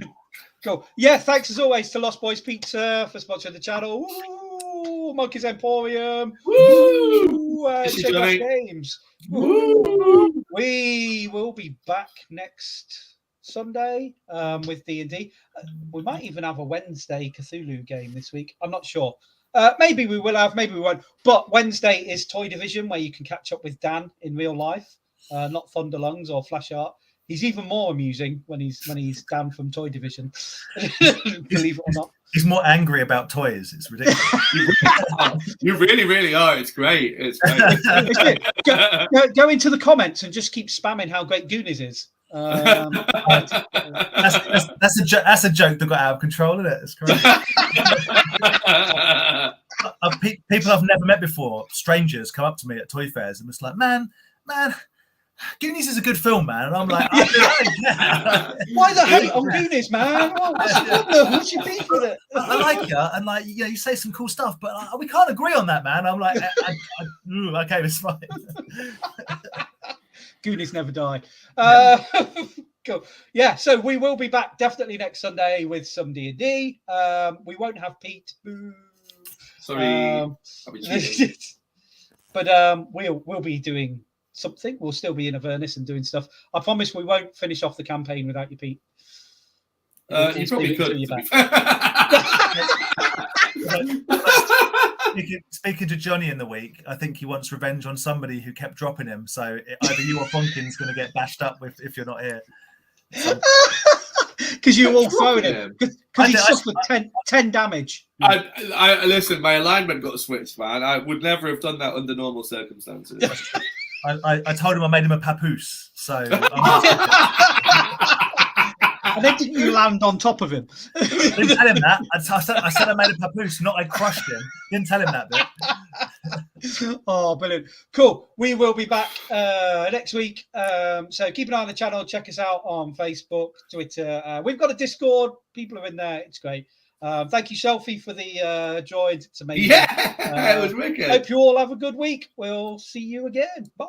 Cool. Yeah, thanks as always to Lost Boys Pizza for sponsoring the channel. Woo! Monkey's Emporium. Woo! Games. Woo! We will be back next Sunday with D&D. We might even have a Wednesday Cthulhu game this week. I'm not sure. Maybe we will have, maybe we won't. But Wednesday is Toy Division, where you can catch up with Dan in real life, not Thunderlungs or Flash Art. He's even more amusing when he's Dan from Toy Division. Believe it or not. He's more angry about toys. It's ridiculous. You really, really are. It's great. It's great. Go into the comments and just keep spamming how great Goonies is. That's a joke that got out of control, isn't it? It's correct. People I've never met before, strangers, come up to me at toy fairs and it's like, man, Goonies is a good film, man. And I'm like, why the hate on Goonies, man? What's the problem? What's your beef with it? I like you, and like you say some cool stuff, but we can't agree on that, man. I'm like, okay, it's fine. Goonies never die. Cool. Yeah, so we will be back definitely next Sunday with some D&D. We won't have Pete. Boo. Sorry, I'll be cheating. But we'll be doing something. We'll still be in Avernus and doing stuff. I promise we won't finish off the campaign without you, Pete. You probably could. You're To be back. Speaking to Johnny in the week, I think he wants revenge on somebody who kept dropping him. So either you or Fonkin's going to get bashed up if you're not here. Because you all throwing him. Because he suffered 10 damage. I listen. My alignment got switched, man. I would never have done that under normal circumstances. I told him I made him a papoose. So. And then didn't you land on top of him? I didn't tell him that. I said I made a papoose, not I crushed him. Didn't tell him that bit. Oh, brilliant. Cool. We will be back next week. So keep an eye on the channel. Check us out on Facebook, Twitter. We've got a Discord. People are in there. It's great. Thank you, Selfie, for the droids. It's amazing. Yeah, it was wicked. Hope you all have a good week. We'll see you again. Bye.